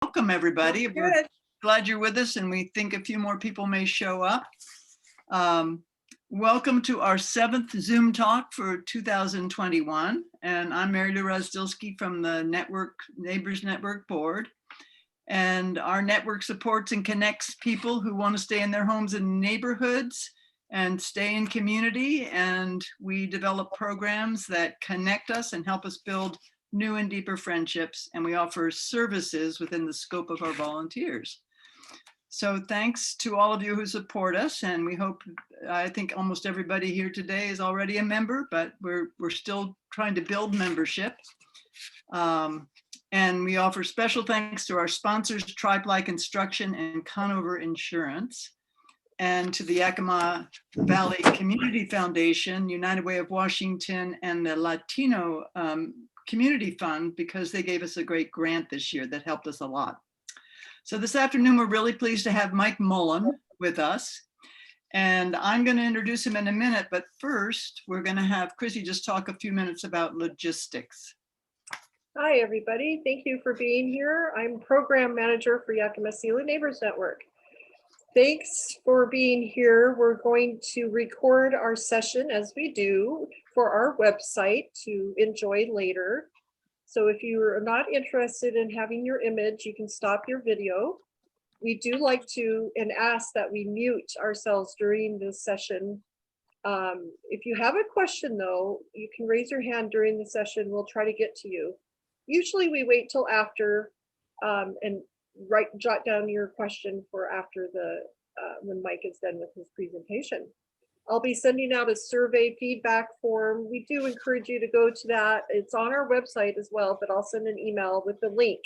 Welcome, everybody. We're Good. glad you're with us, and we think a few more people may show up. Welcome to our 7th Zoom talk for 2021. And I'm Mary Lou Razdilski from the Neighbors Network Board. And our network supports and connects people who want to stay in their homes and neighborhoods and stay in community. And we develop programs that connect us and help us build new and deeper friendships, and we offer services within the scope of our volunteers. So thanks to all of you who support us, and we hope, I think almost everybody here today is already a member, but we're still trying to build membership. And we offer special thanks to our sponsors, Tribe-Like Construction and Conover Insurance, and to the Yakima Valley Community Foundation, United Way of Washington, and the Latino Community Fund, because they gave us a great grant this year that helped us a lot. So this afternoon, we're really pleased to have Mike Mullen with us. And I'm going to introduce him in a minute, but first we're going to have Chrissy just talk a few minutes about logistics. Hi, everybody. Thank you for being here. I'm Program Manager for Yakima Neighbors Network. Thanks for being here. We're going to record our session as we do for our website to enjoy later. So if you're not interested in having your image, you can stop your video. We do like to and ask that we mute ourselves during this session. If you have a question though, you can raise your hand during the session. We'll try to get to you. Usually we wait till after and jot down your question for after the when Mike is done with his presentation. I'll be sending out a survey feedback form. We do encourage you to go to that. It's on our website as well, but I'll send an email with the link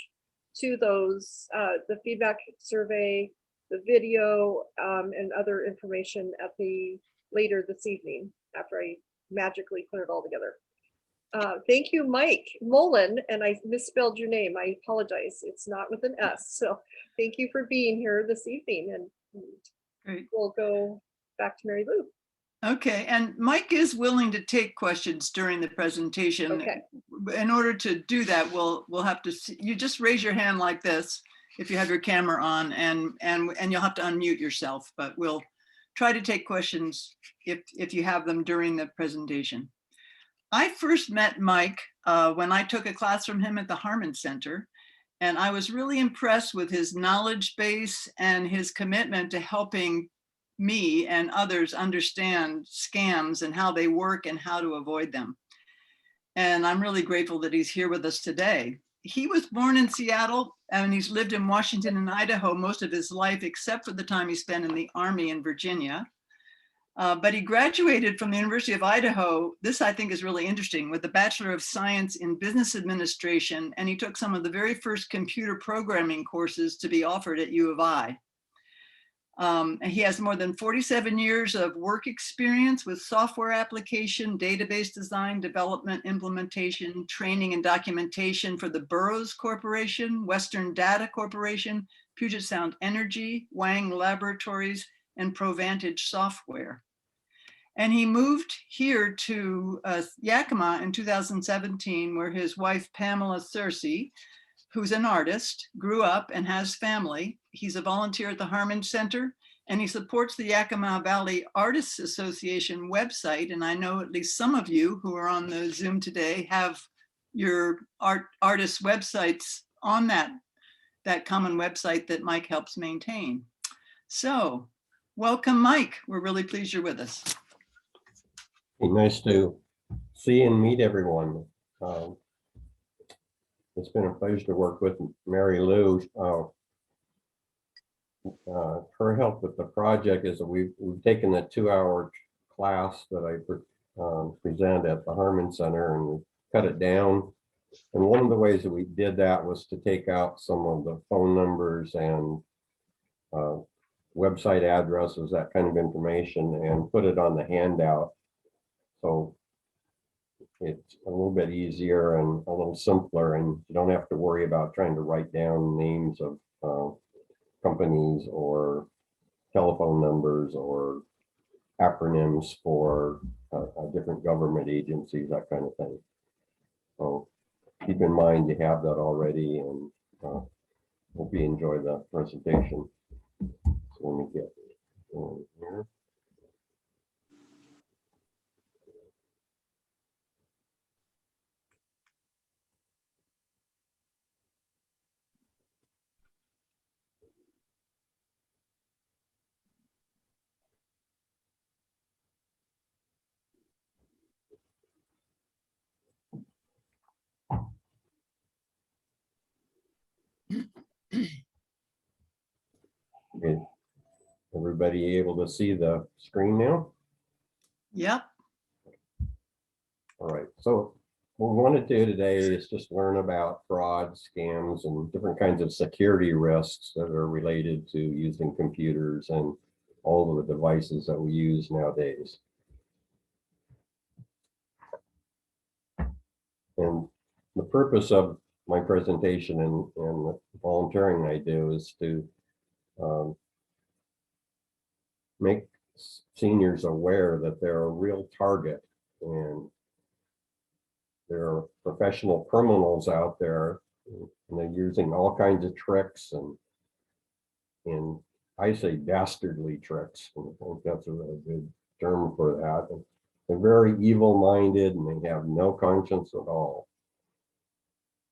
to those, the feedback survey, the video, and other information at later this evening after I magically put it all together. Thank you, Mike Mullen, and I misspelled your name. I apologize. It's not with an S. So thank you for being here this evening, and Great. We'll go back to Mary Lou. Okay, and Mike is willing to take questions during the presentation. Okay. In order to do that, we'll have to see, you just raise your hand like this if you have your camera on, and you'll have to unmute yourself, but we'll try to take questions if you have them during the presentation. I first met Mike when I took a class from him at the Harmon Center, and I was really impressed with his knowledge base and his commitment to helping me and others understand scams and how they work and how to avoid them. And I'm really grateful that he's here with us today. He was born in Seattle and he's lived in Washington and Idaho most of his life, except for the time he spent in the Army in Virginia. But he graduated from the University of Idaho. This, I think, is really interesting, with a Bachelor of Science in Business Administration, and he took some of the very first computer programming courses to be offered at U of I. He has more than 47 years of work experience with software application, database design, development, implementation, training, and documentation for the Burroughs Corporation, Western Data Corporation, Puget Sound Energy, Wang Laboratories, and Provantage Software. And he moved here to Yakima in 2017, where his wife, Pamela Searcy, who's an artist, grew up and has family. He's a volunteer at the Harmon Center, and he supports the Yakima Valley Artists Association website. And I know at least some of you who are on the Zoom today have your artist websites on that common website that Mike helps maintain. So welcome, Mike. We're really pleased you're with us. Nice to see and meet everyone. It's been a pleasure to work with Mary Lou. Her help with the project is that we've taken a 2-hour class that I present at the Harmon Center, and we cut it down. And one of the ways that we did that was to take out some of the phone numbers and website addresses, that kind of information, and put it on the handout. So it's a little bit easier and a little simpler, and you don't have to worry about trying to write down names of companies or telephone numbers or acronyms for different government agencies, that kind of thing. So keep in mind you have that already, and Hope you enjoy the presentation. So let me get going here. Okay. Everybody able to see the screen now? Yep. All right, so what we want to do today is just learn about fraud, scams, and different kinds of security risks that are related to using computers and all of the devices that we use nowadays. And the purpose of my presentation and the volunteering I do is to make seniors aware that they're a real target, and there are professional criminals out there, and they're using all kinds of tricks and I say dastardly tricks. I think that's a really good term for that. And they're very evil-minded and they have no conscience at all.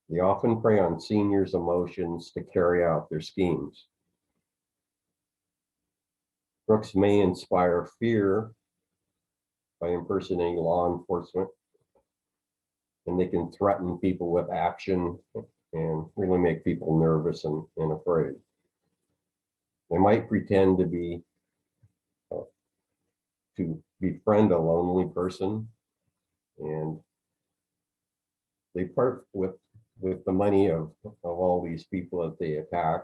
They often prey on seniors' emotions to carry out their schemes. Crooks may inspire fear by impersonating law enforcement, and they can threaten people with action and really make people nervous and afraid. They might pretend to befriend a lonely person, and they part with the money of all these people that they attack.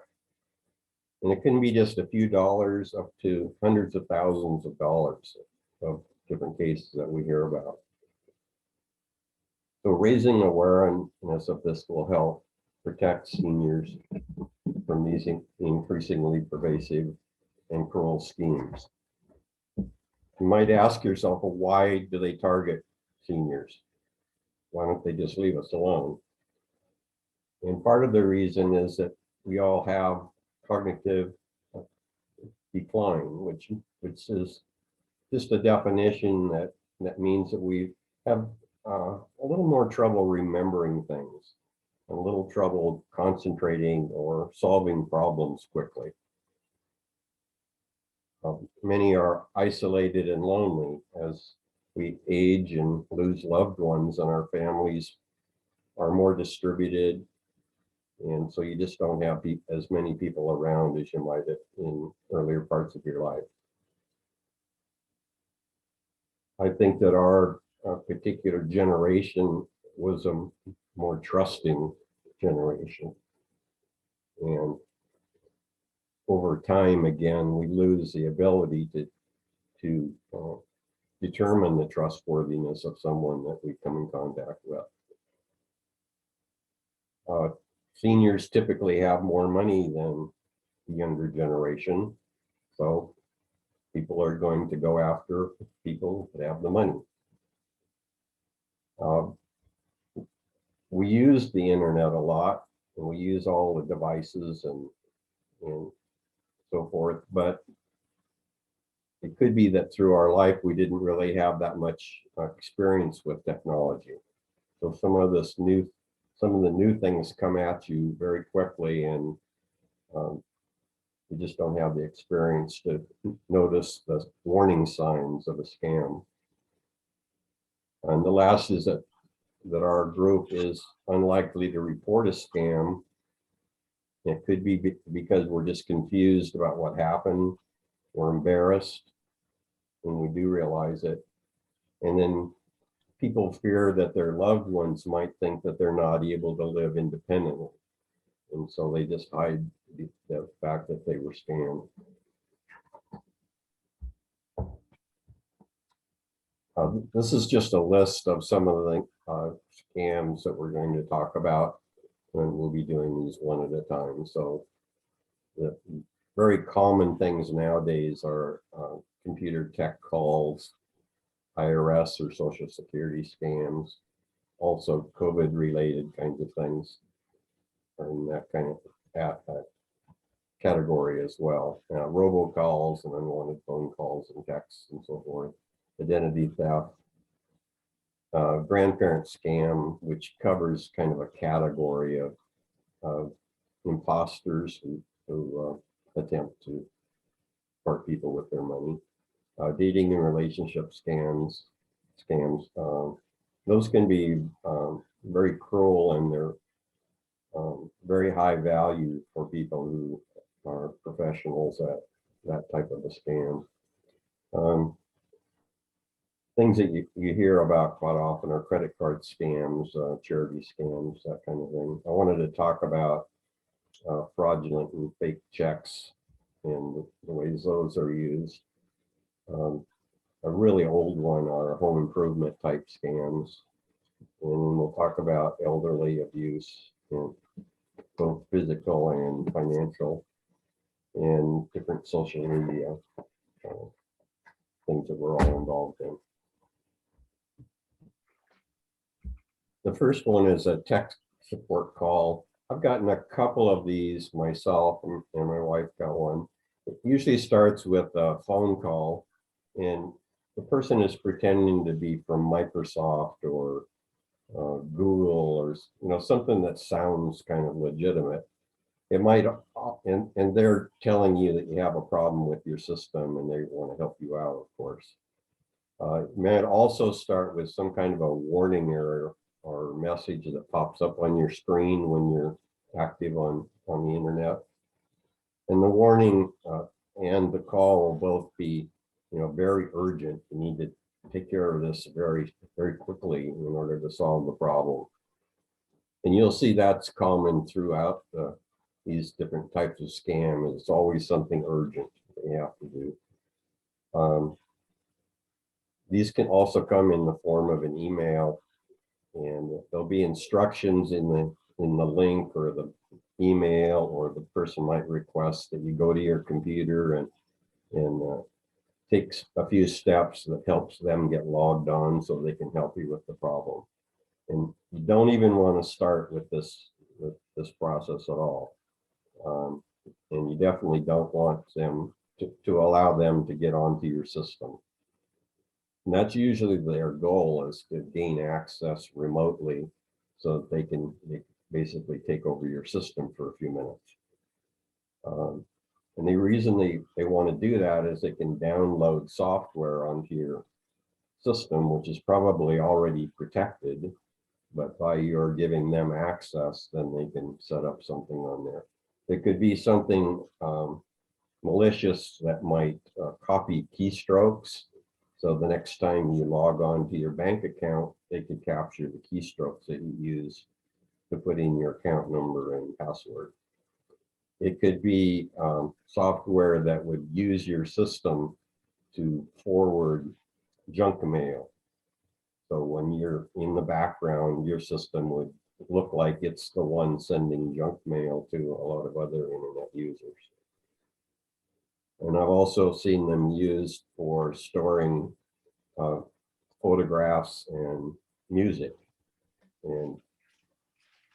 And it can be just a few dollars up to hundreds of thousands of dollars of different cases that we hear about. So raising awareness of this will help protect seniors from these increasingly pervasive and cruel schemes. You might ask yourself, well, why do they target seniors? Why don't they just leave us alone? And part of the reason is that we all have cognitive decline, which is just a definition that means that we have a little more trouble remembering things, a little trouble concentrating or solving problems quickly. Many are isolated and lonely as we age and lose loved ones, and our families are more distributed. And so you just don't have as many people around as you might have in earlier parts of your life. I think that our particular generation was a more trusting generation. And over time, again, we lose the ability to determine the trustworthiness of someone that we come in contact with. Seniors typically have more money than the younger generation, so people are going to go after people that have the money. We use the internet a lot, and we use all the devices and so forth, but it could be that through our life we didn't really have that much experience with technology. So some of the new things come at you very quickly, and you just don't have the experience to notice the warning signs of a scam. And the last is that our group is unlikely to report a scam. It could be because we're just confused about what happened. We're embarrassed when we do realize it. And then people fear that their loved ones might think that they're not able to live independently. And so they just hide the fact that they were scammed. This is just a list of some of the scams that we're going to talk about, and we'll be doing these one at a time. So the very common things nowadays are computer tech calls, IRS or Social Security scams, also COVID related kinds of things, and that kind of category as well. Robocalls and unwanted phone calls and texts and so forth. Identity theft. Grandparent scam, which covers kind of a category of imposters who attempt to part people with their money. Dating and relationship scams. Those can be very cruel, and they're very high value for people who are professionals at that type of a scam. Things that you hear about quite often are credit card scams, charity scams, that kind of thing. I wanted to talk about fraudulent and fake checks and the ways those are used. A really old one are home improvement type scams. And we'll talk about elderly abuse, both physical and financial, and different social media things that we're all involved in. The first one is a tech support call. I've gotten a couple of these myself, and my wife got one. It usually starts with a phone call, and the person is pretending to be from Microsoft or Google, or something that sounds kind of legitimate. It might, and they're telling you that you have a problem with your system, and they want to help you out, of course. It might also start with some kind of a warning error or message that pops up on your screen when you're active on the internet. And the warning and the call will both be, very urgent. You need to take care of this very, very quickly in order to solve the problem. And you'll see that's common throughout these different types of scam. It's always something urgent that you have to do. These can also come in the form of an email, and there'll be instructions in the link or the email, or the person might request that you go to your computer and takes a few steps that helps them get logged on so they can help you with the problem. And you don't even want to start with this process at all. And you definitely don't want them to allow them to get onto your system. And that's usually their goal, is to gain access remotely so that they can basically take over your system for a few minutes. And the reason they want to do that is they can download software onto your system, which is probably already protected, but by your giving them access, then they can set up something on there. It could be something malicious that might copy keystrokes. So the next time you log on to your bank account, they could capture the keystrokes that you use to put in your account number and password. It could be software that would use your system to forward junk mail. So when you're in the background, your system would look like it's the one sending junk mail to a lot of other internet users. And I've also seen them used for storing photographs and music. And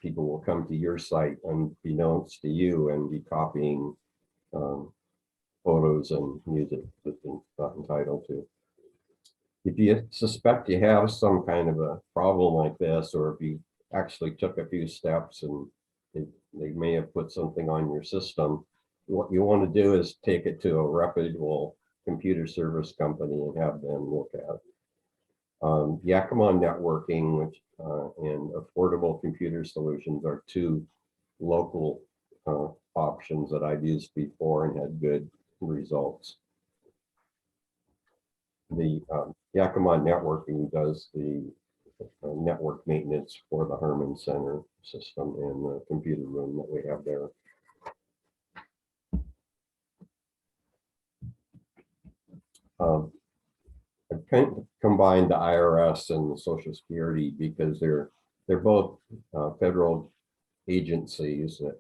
people will come to your site unbeknownst to you and be copying photos and music that they're not entitled to. If you suspect you have some kind of a problem like this, or if you actually took a few steps and they may have put something on your system, what you want to do is take it to a reputable computer service company and have them look at it. Yakima Networking, which and Affordable Computer Solutions are two local options that I've used before and had good results. The Yakima Networking does the network maintenance for the Herman Center system and the computer room that we have there. I've kind of combined the IRS and the Social Security because they're both federal agencies that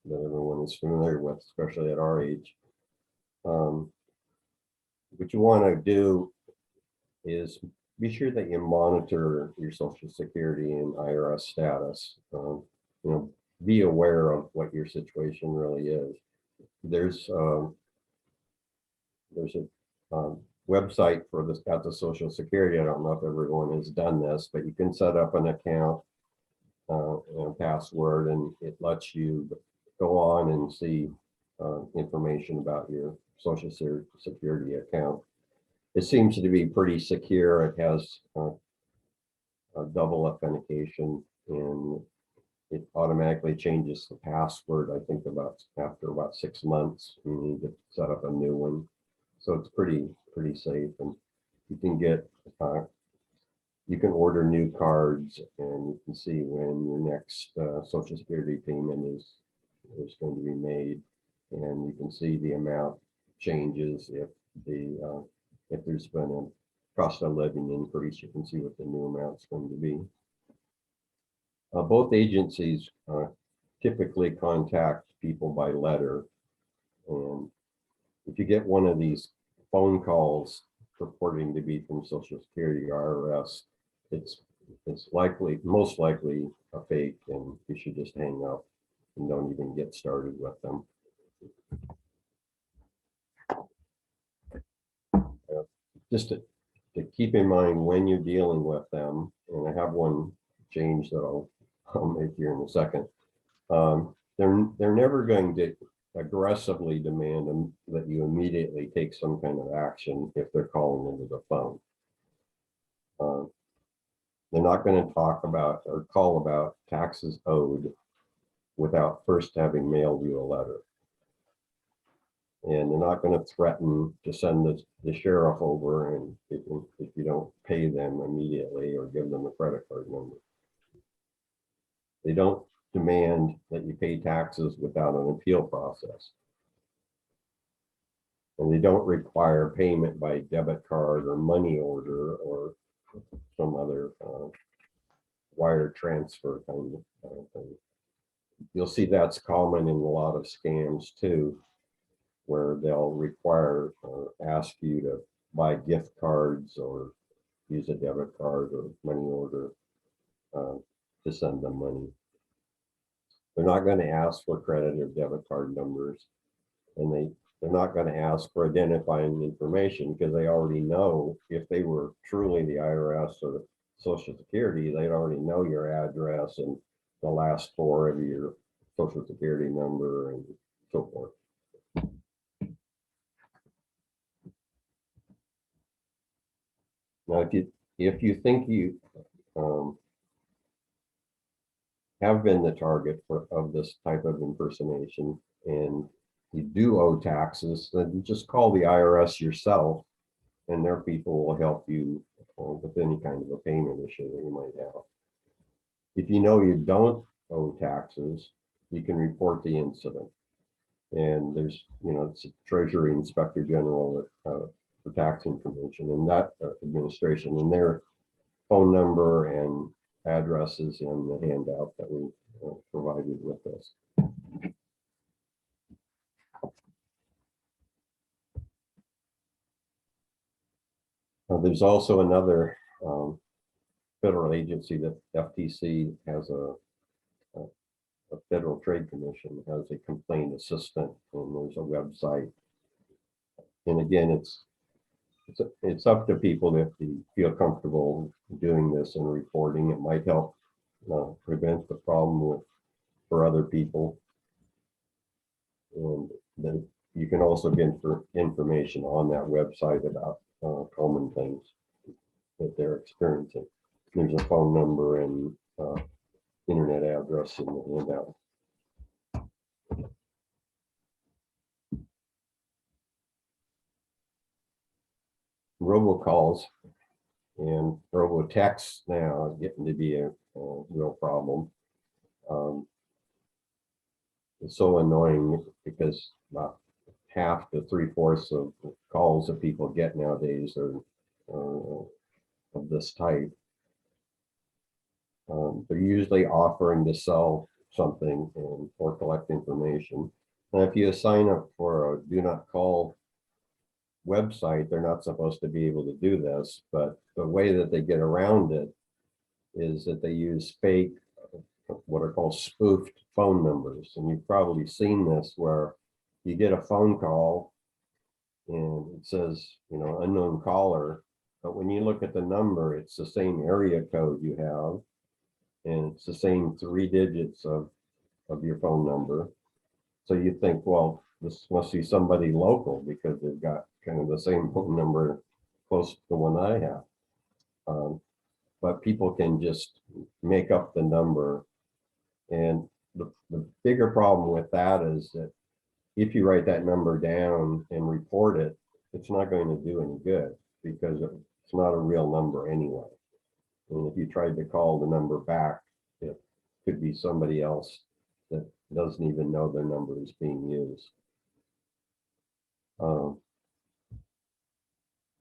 everyone is familiar with, especially at our age. What you want to do is be sure that you monitor your Social Security and IRS status. be aware of what your situation really is. There's a website for this at the Social Security. I don't know if everyone has done this, but you can set up an account and a password, and it lets you go on and see information about your Social Security account. It seems to be pretty secure. It has a double authentication, and it automatically changes the password. I think after about 6 months, you need to set up a new one. So it's pretty safe, and you can get you can order new cards, and you can see when your next Social Security payment is going to be made, and you can see the amount changes if there's been a cost of living increase. You can see what the new amount's going to be. Both agencies typically contact people by letter, and if you get one of these phone calls purporting to be from Social Security or IRS, it's most likely a fake, and you should just hang up and don't even get started with them. Just to keep in mind when you're dealing with them, and I have one change that I'll make here in a second. They're never going to aggressively demand them that you immediately take some kind of action if they're calling into the phone. They're not going to talk about or call about taxes owed without first having mailed you a letter. And they're not going to threaten to send the sheriff over and if you don't pay them immediately or give them a credit card number. They don't demand that you pay taxes without an appeal process. And they don't require payment by debit card or money order or some other wire transfer kind of thing. You'll see that's common in a lot of scams too, where they'll require or ask you to buy gift cards or use a debit card or money order to send them money. They're not going to ask for credit or debit card numbers, and they're not going to ask for identifying information because they already know if they were truly the IRS or Social Security, they'd already know your address and the last four of your Social Security number and so forth. Now, if you think you have been the target of this type of impersonation and you do owe taxes, then just call the IRS yourself, and their people will help you with any kind of a payment issue that you might have. If you know you don't owe taxes, you can report the incident. And there's, it's a Treasury Inspector General for tax information, and that administration, and their phone number and addresses in the handout that we provided with this. There's also another federal agency that FTC has a Federal Trade Commission has a complaint assistant, and there's a website. And again, it's up to people if they feel comfortable doing this and reporting. It might help prevent the problem for other people. And then you can also get information on that website about common things that they're experiencing. There's a phone number and internet address in the handout. Robocalls and robotexts now are getting to be a real problem. It's so annoying because about half to 3/4 of calls that people get nowadays are of this type. They're usually offering to sell something or collect information. And if you sign up for a do not call website, they're not supposed to be able to do this, but the way that they get around it is that they use fake, what are called spoofed phone numbers. And you've probably seen this where you get a phone call and it says, you know, unknown caller. But when you look at the number, it's the same area code you have. And it's the same 3 digits of your phone number. So you think, well, this must be somebody local because they've got kind of the same phone number close to the one I have. But people can just make up the number. And the bigger problem with that is that if you write that number down and report it, it's not going to do any good because it's not a real number anyway. And if you tried to call the number back, it could be somebody else that doesn't even know their number is being used.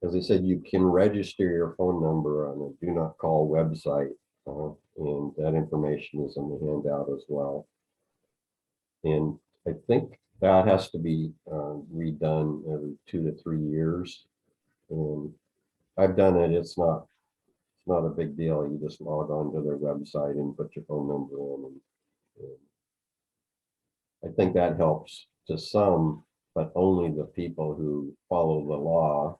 As I said, you can register your phone number on a do not call website, and that information is on the handout as well. And I think that has to be redone every 2 to 3 years. And I've done it. It's not a big deal. You just log on to their website and put your phone number in. And I think that helps to some, but only the people who follow the law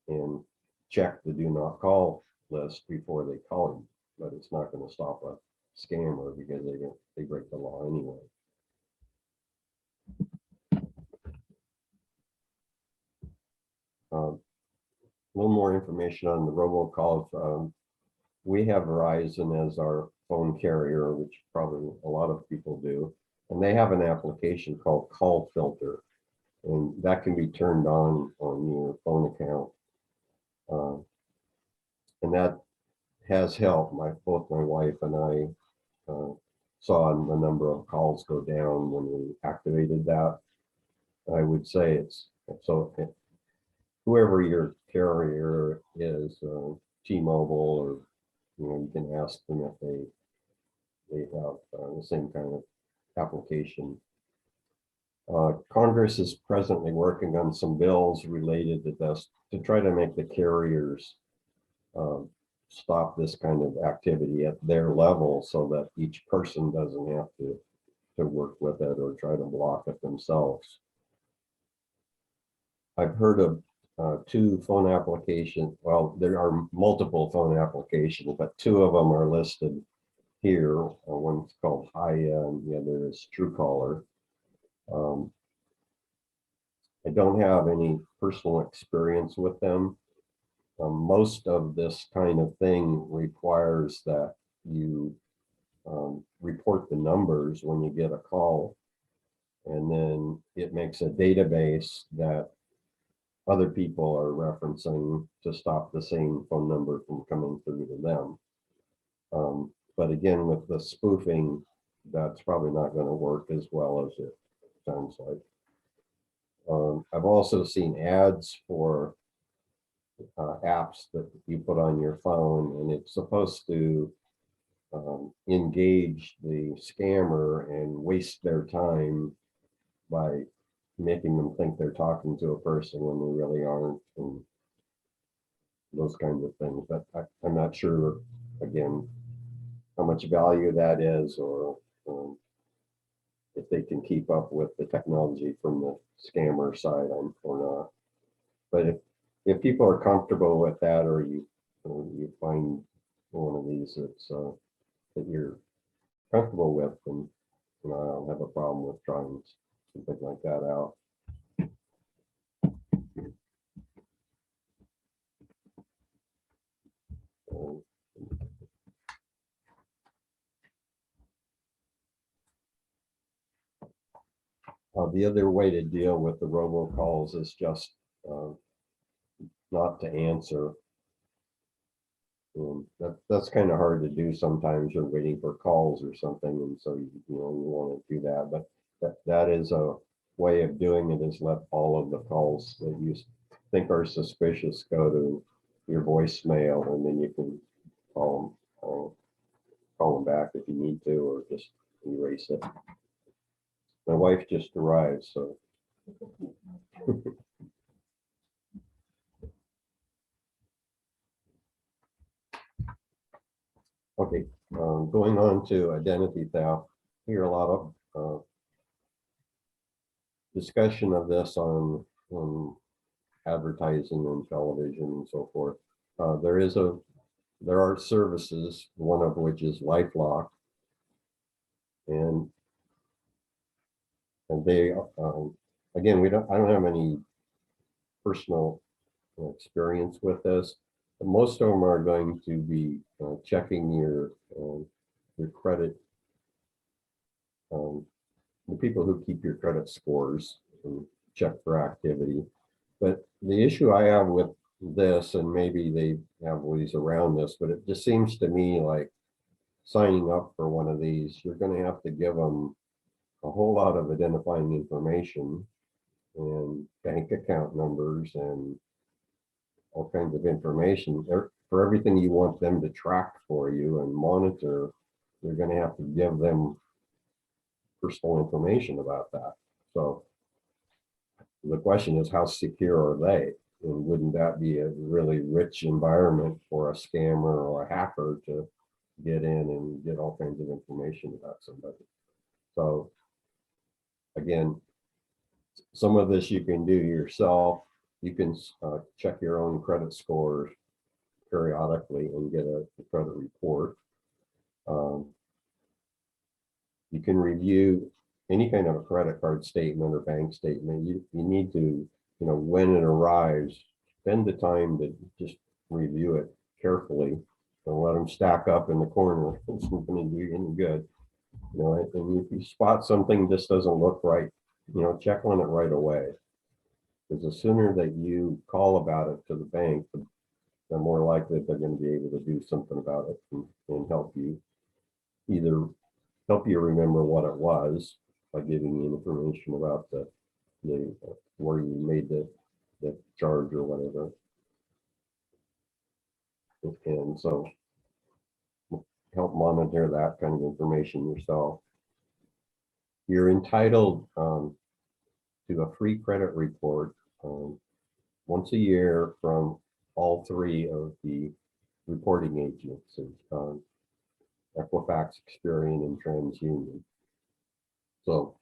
and check the do not call list before they call them. But it's not going to stop a scammer because they break the law anyway. A little more information on the robocalls. We have Verizon as our phone carrier, which probably a lot of people do. And they have an application called Call Filter. And that can be turned on your phone account. And that has helped. Both my wife and I saw the number of calls go down when we activated that. I would say it's so whoever your carrier is, T-Mobile, or you can ask them if they have the same kind of application. Congress is presently working on some bills related to this to try to make the carriers stop this kind of activity at their level so that each person doesn't have to work with it or try to block it themselves. I've heard of 2 phone applications. Well, there are multiple phone applications, but 2 of them are listed here. One's called Hiya and the other is Truecaller. I don't have any personal experience with them. Most of this kind of thing requires that you report the numbers when you get a call, and then it makes a database that other people are referencing to stop the same phone number from coming through to them. But again, with the spoofing, that's probably not going to work as well as it sounds like. I've also seen ads for apps that you put on your phone, and it's supposed to engage the scammer and waste their time by making them think they're talking to a person when they really aren't, and those kinds of things. But I'm not sure, again, how much value that is, or if they can keep up with the technology from the scammer side or not. But if people are comfortable with that, or you find one of these that's that you're comfortable with, then I don't have a problem with trying something like that out. The other way to deal with the robocalls is just not to answer. That's kind of hard to do sometimes. You're waiting for calls or something, and so you want to do that. But that is a way of doing it, is let all of the calls that you think are suspicious go to your voicemail, and then you can call them back if you need to, or just erase it. My wife just arrived, so. Okay, going on to identity theft. hear a lot of discussion of this on advertising and television and so forth. There are services, one of which is Lifelock, and they again, I don't have any personal experience with this, but most of them are going to be checking your credit, the people who keep your credit scores and check for activity. But the issue I have with this, and maybe they have ways around this, but it just seems to me like signing up for one of these, you're going to have to give them a whole lot of identifying information and bank account numbers and all kinds of information for everything you want them to track for you and monitor. You're going to have to give them personal information about that. So the question is, how secure are they? And wouldn't that be a really rich environment for a scammer or a hacker to get in and get all kinds of information about somebody? So again, some of this you can do yourself. You can check your own credit scores periodically and get a credit report. You can review any kind of a credit card statement or bank statement. You need to, when it arrives, spend the time to just review it carefully. Don't let them stack up in the corner. It's not going to do you any good. And if you spot something just doesn't look right, check on it right away. Because the sooner that you call about it to the bank, the more likely they're going to be able to do something about it and help you, either help you remember what it was by giving you information about the where you made the charge or whatever. And so help monitor that kind of information yourself. You're entitled to a free credit report once a year from all three of the reporting agencies, Equifax, Experian, and TransUnion. So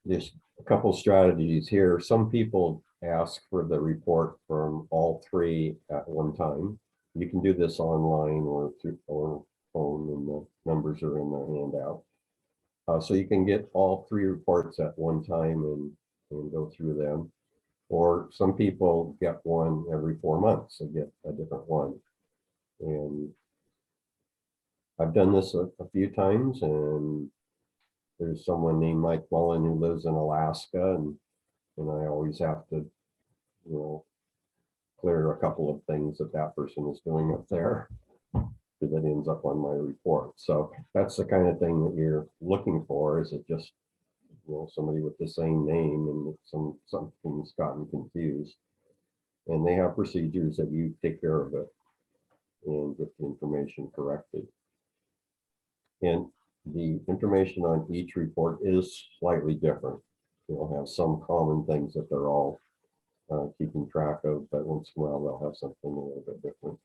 there's a couple strategies here. Some people ask for the report from all three at one time. You can do this online or through phone, and the numbers are in the handout. So you can get all three reports at one time and go through them. Or some people get one every 4 months and get a different one. And I've done this a few times, and there's someone named Mike MULLEN who lives in Alaska, and I always have to, clear a couple of things that person is doing up there, because it ends up on my report. So that's the kind of thing that you're looking for. Is it just somebody with the same name and something's gotten confused? And they have procedures that you take care of it and get the information corrected. And the information on each report is slightly different. They'll have some common things that they're all keeping track of, but once in a while they'll have something a little bit different.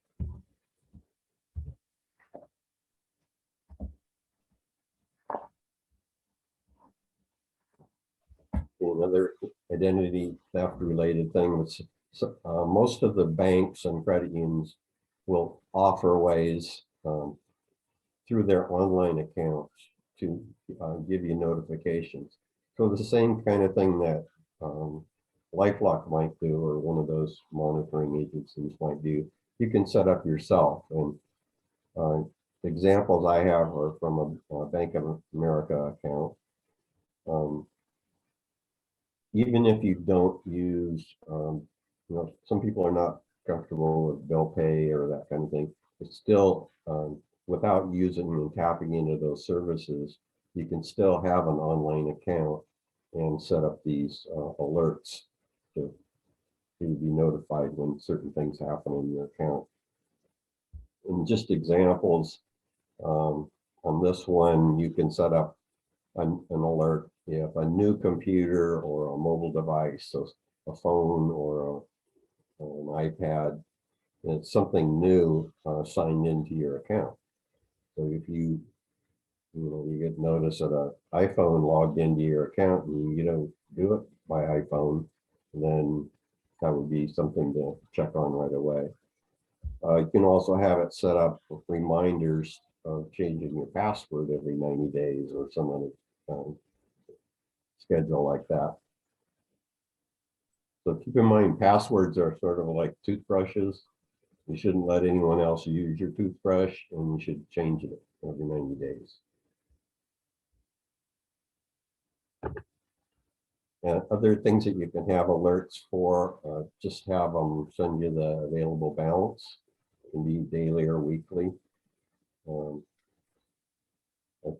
Another identity theft related thing was most of the banks and credit unions will offer ways through their online accounts to give you notifications. So the same kind of thing that Lifelock might do, or one of those monitoring agencies might do, you can set up yourself. And examples I have are from a Bank of America account. Even if you don't use, some people are not comfortable with bill pay or that kind of thing, but still, without using and tapping into those services, you can still have an online account and set up these alerts to be notified when certain things happen in your account. And just examples, on this one, you can set up an alert if a new computer or a mobile device, so a phone or an iPad, it's something new signed into your account. So if you You get notice that an iPhone logged into your account and you don't do it by iPhone, then that would be something to check on right away. You can also have it set up with reminders of changing your password every 90 days or some other schedule like that. So keep in mind, passwords are sort of like toothbrushes. You shouldn't let anyone else use your toothbrush, and you should change it every 90 days. And other things that you can have alerts for, just have them send you the available balance. It can be daily or weekly.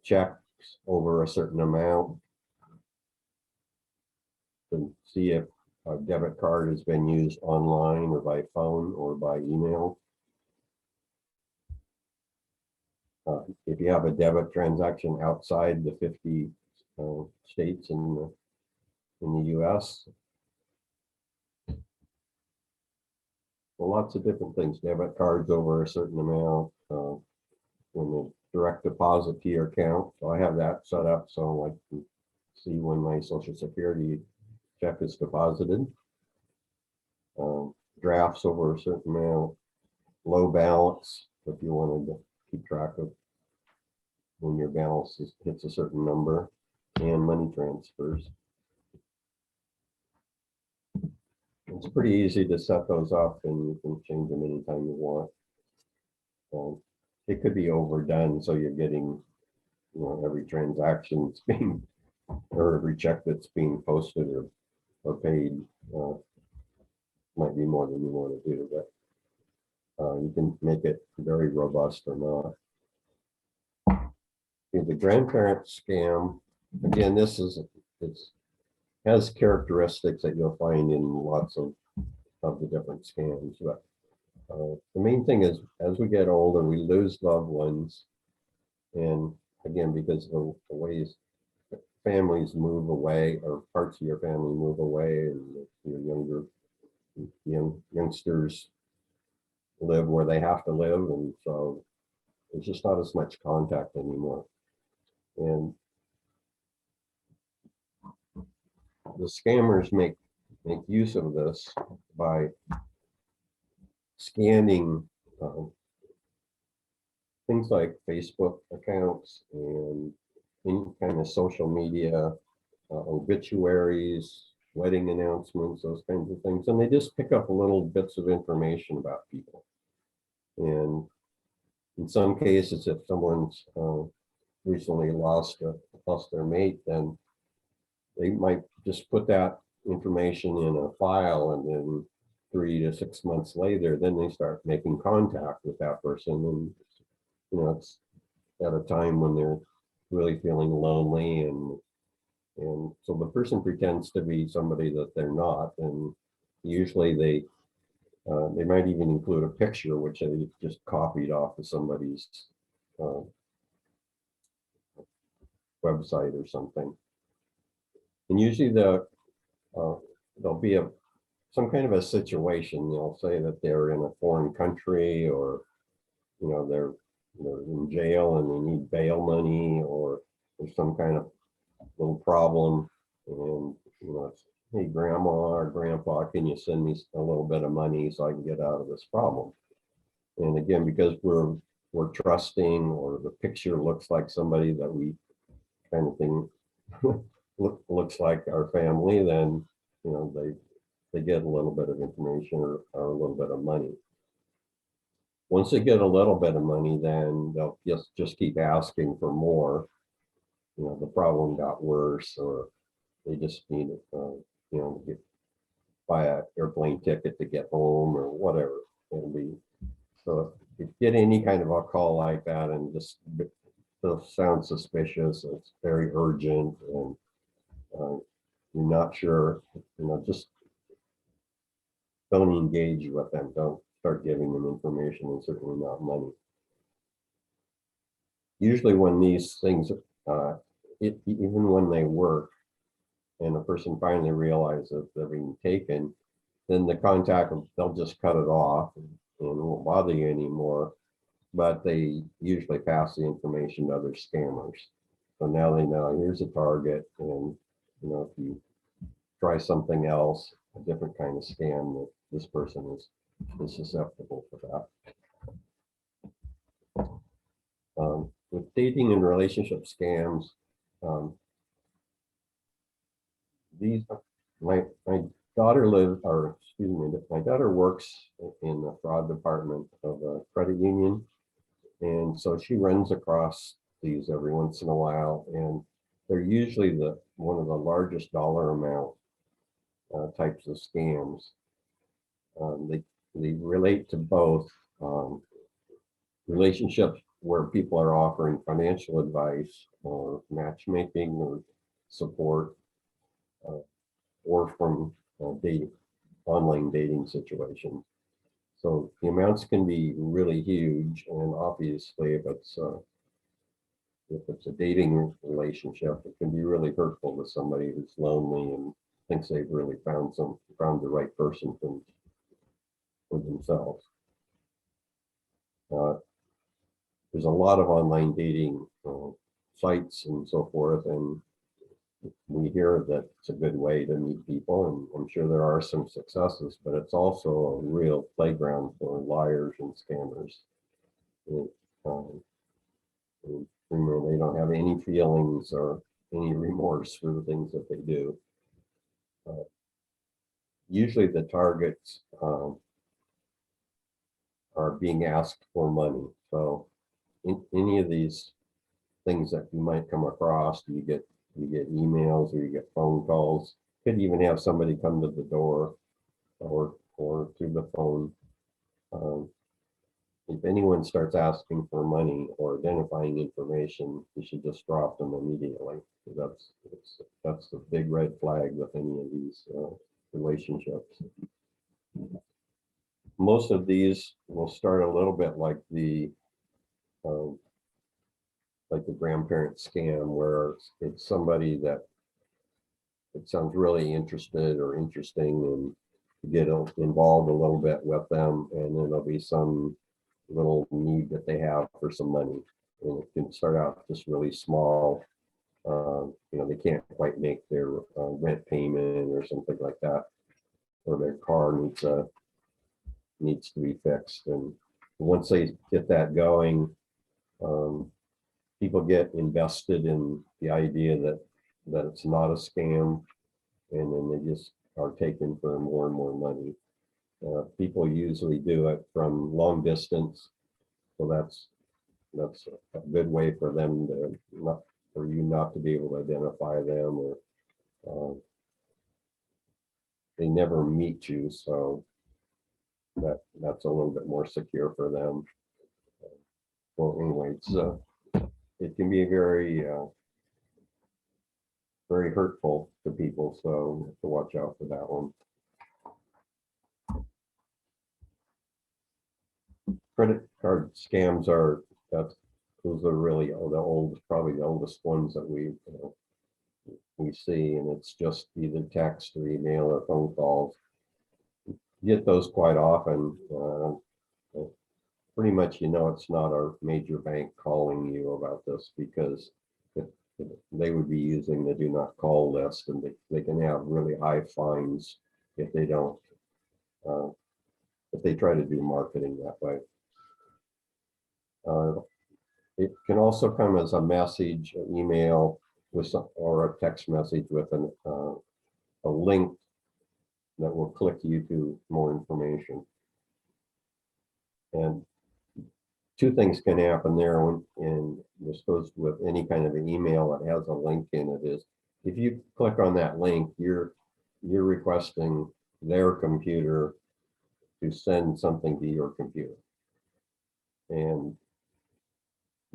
Checks over a certain amount to see if a debit card has been used online or by phone or by email. If you have a debit transaction outside the 50 states in the US. Well, lots of different things, debit cards over a certain amount, when the direct deposit to your account. So I have that set up so I can see when my Social Security check is deposited. Drafts over a certain amount, low balance, if you wanted to keep track of when your balance hits a certain number, and money transfers. It's pretty easy to set those up, and you can change them anytime you want. It could be overdone, so you're getting, every transaction that's being, or every check that's being posted or paid might be more than you want to do, but you can make it very robust or not. The Grandparent Scam, again, it has characteristics that you'll find in lots of the different scams, but the main thing is, as we get older, we lose loved ones, and again, because of the ways families move away, or parts of your family move away, and your youngsters live where they have to live, and so there's just not as much contact anymore. And the scammers make use of this by scanning things like Facebook accounts and any kind of social media, obituaries, wedding announcements, those kinds of things. And they just pick up little bits of information about people. And in some cases, if someone's recently lost their mate, then they might just put that information in a file, and then 3 to 6 months later, then they start making contact with that person. And it's at a time when they're really feeling lonely, and so the person pretends to be somebody that they're not, and usually they might even include a picture which they just copied off of somebody's website or something. And usually there'll be some kind of a situation. They'll say that they're in a foreign country, or they're in jail and they need bail money, or there's some kind of little problem, and it's, hey, grandma or grandpa, can you send me a little bit of money so I can get out of this problem? And again, because we're trusting, or the picture looks like somebody that we kind of thing looks like our family, then they get a little bit of information or a little bit of money. Once they get a little bit of money, then they'll just keep asking for more. The problem got worse, or they just need buy an airplane ticket to get home, or whatever it'll be. So if you get any kind of a call like that, and just sounds suspicious, it's very urgent, and you're not sure, just don't engage with them. Don't start giving them information, and certainly not money. Usually when these things, even when they work and a person finally realizes that they're being taken, then the contact, they'll just cut it off, and it won't bother you anymore. but they usually pass the information to other scammers. So now they know here's a target, and you know, if you try something else, a different kind of scam, that this person is susceptible to that. With dating and relationship scams, these my daughter my daughter works in the fraud department of a credit union, and so she runs across these every once in a while, and they're usually one of the largest dollar amount types of scams. They relate to both relationships where people are offering financial advice or matchmaking or support, or from online dating situations. So the amounts can be really huge, and obviously if it's a dating relationship, it can be really hurtful to somebody who's lonely and thinks they've really found the right person for themselves. There's a lot of online dating sites and so forth, and we hear that it's a good way to meet people, and I'm sure there are some successes, but it's also a real playground for liars and scammers. And remember, they don't have any feelings or any remorse for the things that they do. Usually the targets are being asked for money. So in any of these things that you might come across, you get emails or you get phone calls. Could even have somebody come to the door or through the phone. If anyone starts asking for money or identifying information, you should just drop them immediately. That's the big red flag with any of these relationships. Most of these will start a little bit like the grandparent scam, where it's somebody that it sounds really interested or interesting, and you get involved a little bit with them, and then there'll be some little need that they have for some money, and it can start out just really small. You know, they can't quite make their rent payment or something like that, or their car needs to be fixed. And once they get that going, people get invested in the idea that it's not a scam, and then they just are taken for more and more money. People usually do it from long distance, so that's a good way for them for you not to be able to identify them, or they never meet you, so that's a little bit more secure for them. Well, anyway, it can be very very hurtful to people, so you have to watch out for that one. Credit card scams those are really probably the oldest ones that we see, and it's just either text or email or phone calls. You get those quite often. Pretty much, it's not a major bank calling you about this, because they would be using the do not call list, and they can have really high fines if they don't, if they try to do marketing that way. It can also come as a message, an email or a text message with a link that will click you to more information. And two things can happen there, and this goes with any kind of an email that has a link in it, is if you click on that link, you're requesting their computer to send something to your computer. And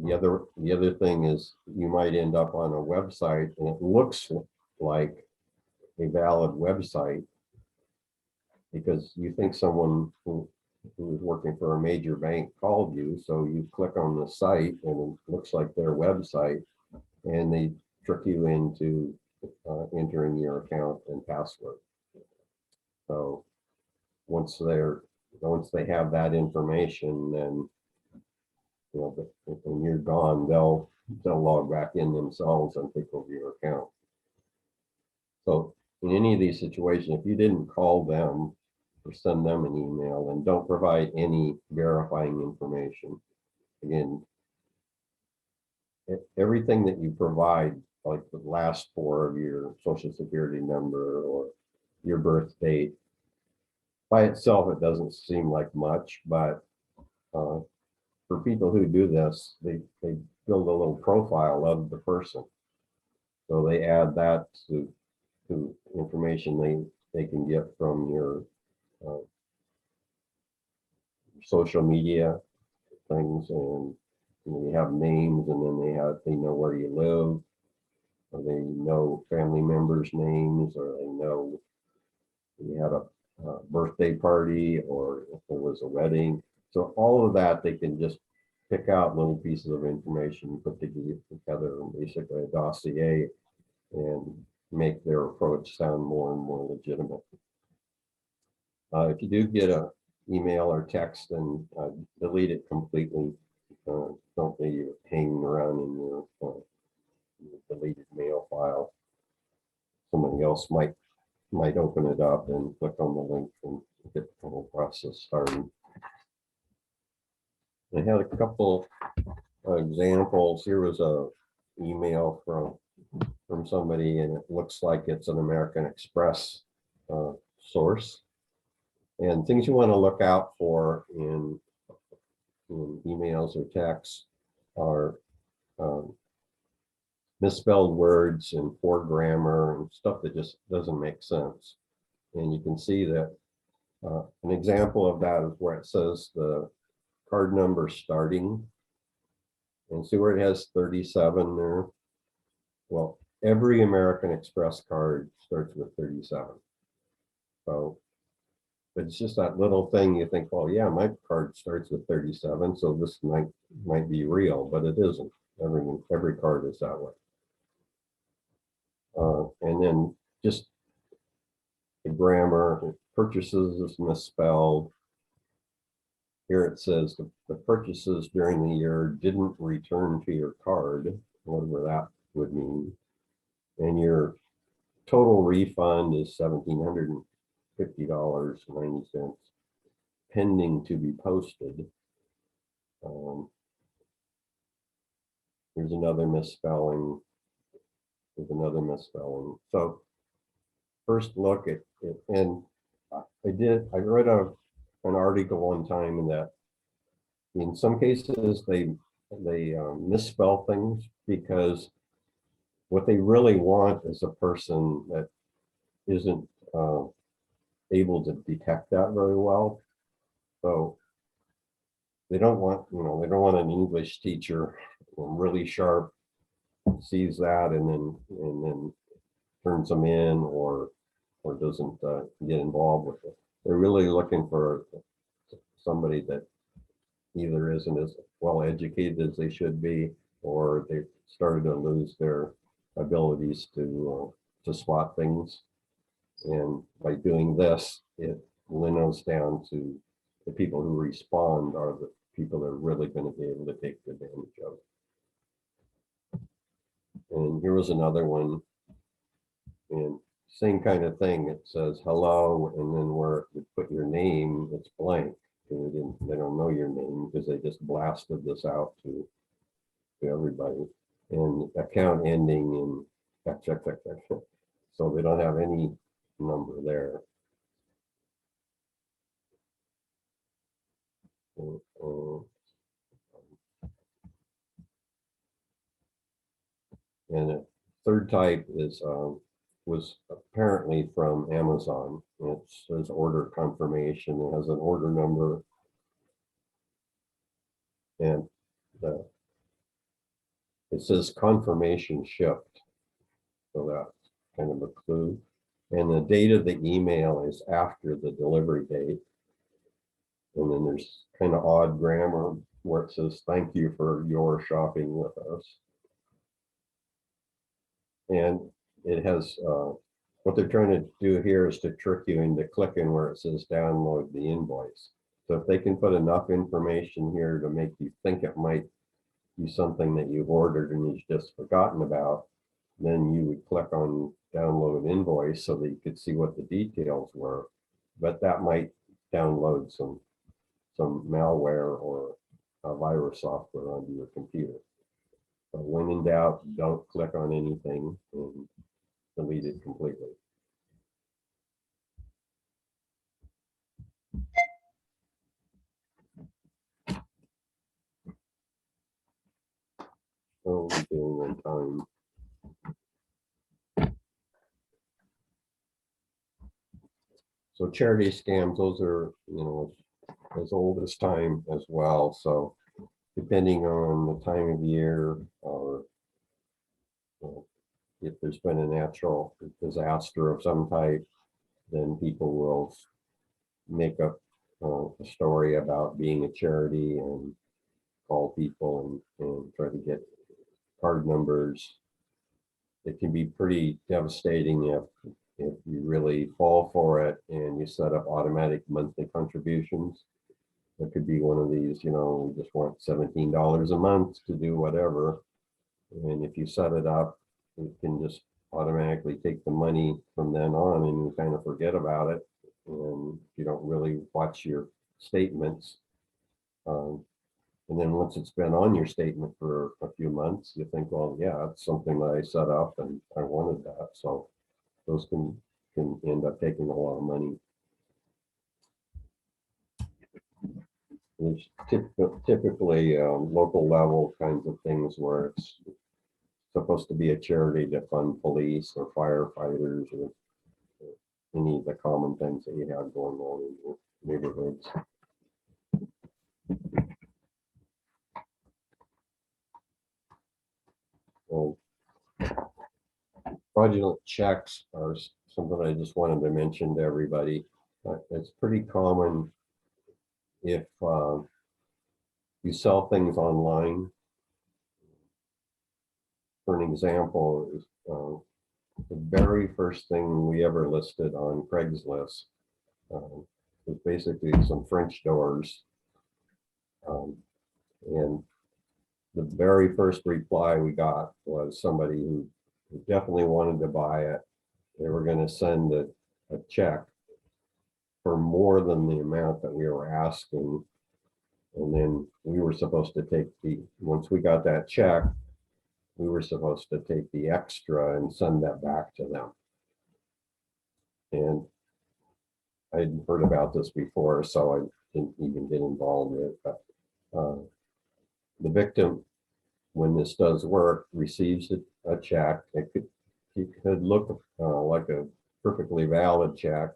the other thing is, you might end up on a website and it looks like a valid website because you think someone who is working for a major bank called you. So you click on the site and it looks like their website, and they trick you into entering your account and password. So once they have that information, then you know, but when you're gone, they'll log back in themselves and take over your account. So in any of these situations, if you didn't call them or send them an email, and don't provide any verifying information. Again, everything that you provide, like the last four of your social security number or your birth date, by itself, it doesn't seem like much, but for people who do this, they build a little profile of the person. So they add that to information they can get from your social media things, and you have names, and then they know where you live, or they know family members' names, or they know you had a birthday party, or if there was a wedding. So all of that, they can just pick out little pieces of information, put together basically a dossier, and make their approach sound more and more legitimate. If you do get an email or text, then delete it completely. Don't leave it hanging around in your deleted mail file. Somebody else might open it up and click on the link and get the whole process started. I had a couple examples. Here was a email from somebody, and it looks like it's an American Express source. And things you want to look out for in emails or texts are misspelled words and poor grammar and stuff that just doesn't make sense. And you can see that an example of that is where it says the card number starting, and see where it has 37 there. Well, every American Express card starts with 37. So, but it's just that little thing you think, well, yeah, my card starts with 37, so this might be real, but it isn't. Every card is that way. And then just the grammar, purchases is misspelled. Here it says the purchases during the year didn't return to your card, whatever that would mean. And your total refund is $1,750.90, pending to be posted. Here's another misspelling. There's another misspelling. So first look at it, and I read an article one time in that in some cases they misspell things because what they really want is a person that isn't able to detect that very well. So they don't want, they don't want an English teacher really sharp sees that and then turns them in or doesn't get involved with it. They're really looking for somebody that either isn't as well educated as they should be, or they've started to lose their abilities to spot things. And by doing this, it winnows down to the people who respond are the people that are really going to be able to take advantage of it. And here was another one, and same kind of thing. It says hello, and then where you put your name, it's blank. They don't know your name because they just blasted this out to everybody. And account ending in check. So they don't have any number there. And a third type is was apparently from Amazon. It says order confirmation. It has an order number, and it says confirmation shipped. So that's kind of a clue. And the date of the email is after the delivery date. And then there's kind of odd grammar where it says, thank you for your shopping with us. And it has, what they're trying to do here is to trick you into clicking where it says download the invoice. So if they can put enough information here to make you think it might be something that you've ordered and you've just forgotten about, then you would click on download invoice so that you could see what the details were. But that might download some malware or virus software onto your computer. So when in doubt, don't click on anything and delete it completely. So we're doing on time. So charity scams, those are, as old as time as well. So depending on the time of year or if there's been a natural disaster of some type, then people will make up a story about being a charity and call people and try to get card numbers. It can be pretty devastating if you really fall for it and you set up automatic monthly contributions. It could be one of these, we just want $17 a month to do whatever. And if you set it up, it can just automatically take the money from then on and you kind of forget about it. And you don't really watch your statements. And then once it's been on your statement for a few months, you think, well, yeah, it's something that I set up and I wanted that. So those can end up taking a lot of money. There's typically local level kinds of things where it's supposed to be a charity to fund police or firefighters or any of the common things that you have going on in your neighborhoods. Well, fraudulent checks are something I just wanted to mention to everybody. It's pretty common if you sell things online. For an example, the very first thing we ever listed on Craigslist was basically some French doors. And the very first reply we got was somebody who definitely wanted to buy it. They were going to send a check for more than the amount that we were asking. And then we were supposed to once we got that check, we were supposed to take the extra and send that back to them. And I'd heard about this before, so I didn't even get involved in it. But the victim, when this does work, receives a check. It could look like a perfectly valid check,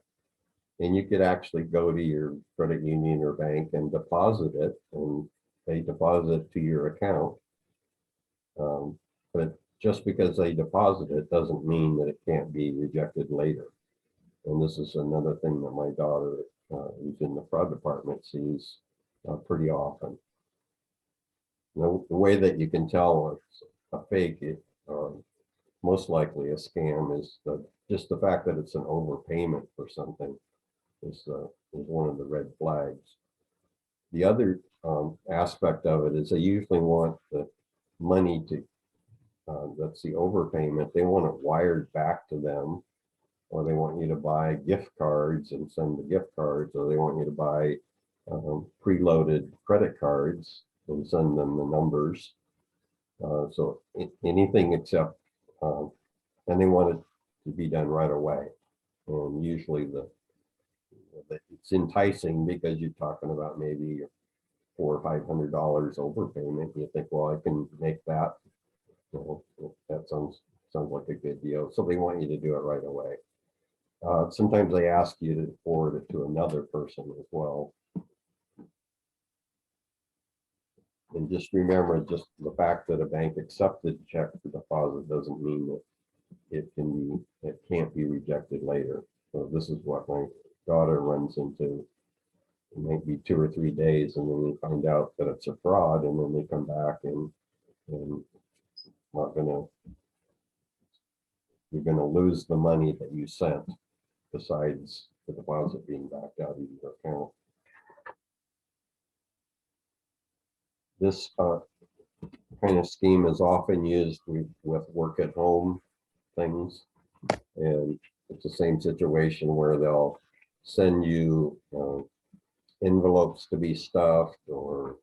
and you could actually go to your credit union or bank and deposit it, and they deposit to your account. But just because they deposit it doesn't mean that it can't be rejected later. And this is another thing that my daughter, who's in the fraud department, sees pretty often. The way that you can tell it's a fake, most likely a scam, is just the fact that it's an overpayment for something is one of the red flags. The other aspect of it is they usually want the money to, that's the overpayment, they want it wired back to them, or they want you to buy gift cards and send the gift cards, or they want you to buy preloaded credit cards and send them the numbers. So anything except, and they want it to be done right away. And usually it's enticing because you're talking about maybe $400 or $500 overpayment. You think, well, I can make that. That sounds like a good deal. So they want you to do it right away. Sometimes they ask you to forward it to another person as well. And just remember, just the fact that a bank accepted check for deposit doesn't mean that it can't be rejected later. So this is what my daughter runs into. It might be 2 or 3 days, and then we find out that it's a fraud, and then they come back and you're gonna lose the money that you sent, besides the deposit being backed out of your account. This kind of scheme is often used with work at home things. And it's the same situation where they'll send you envelopes to be stuffed, or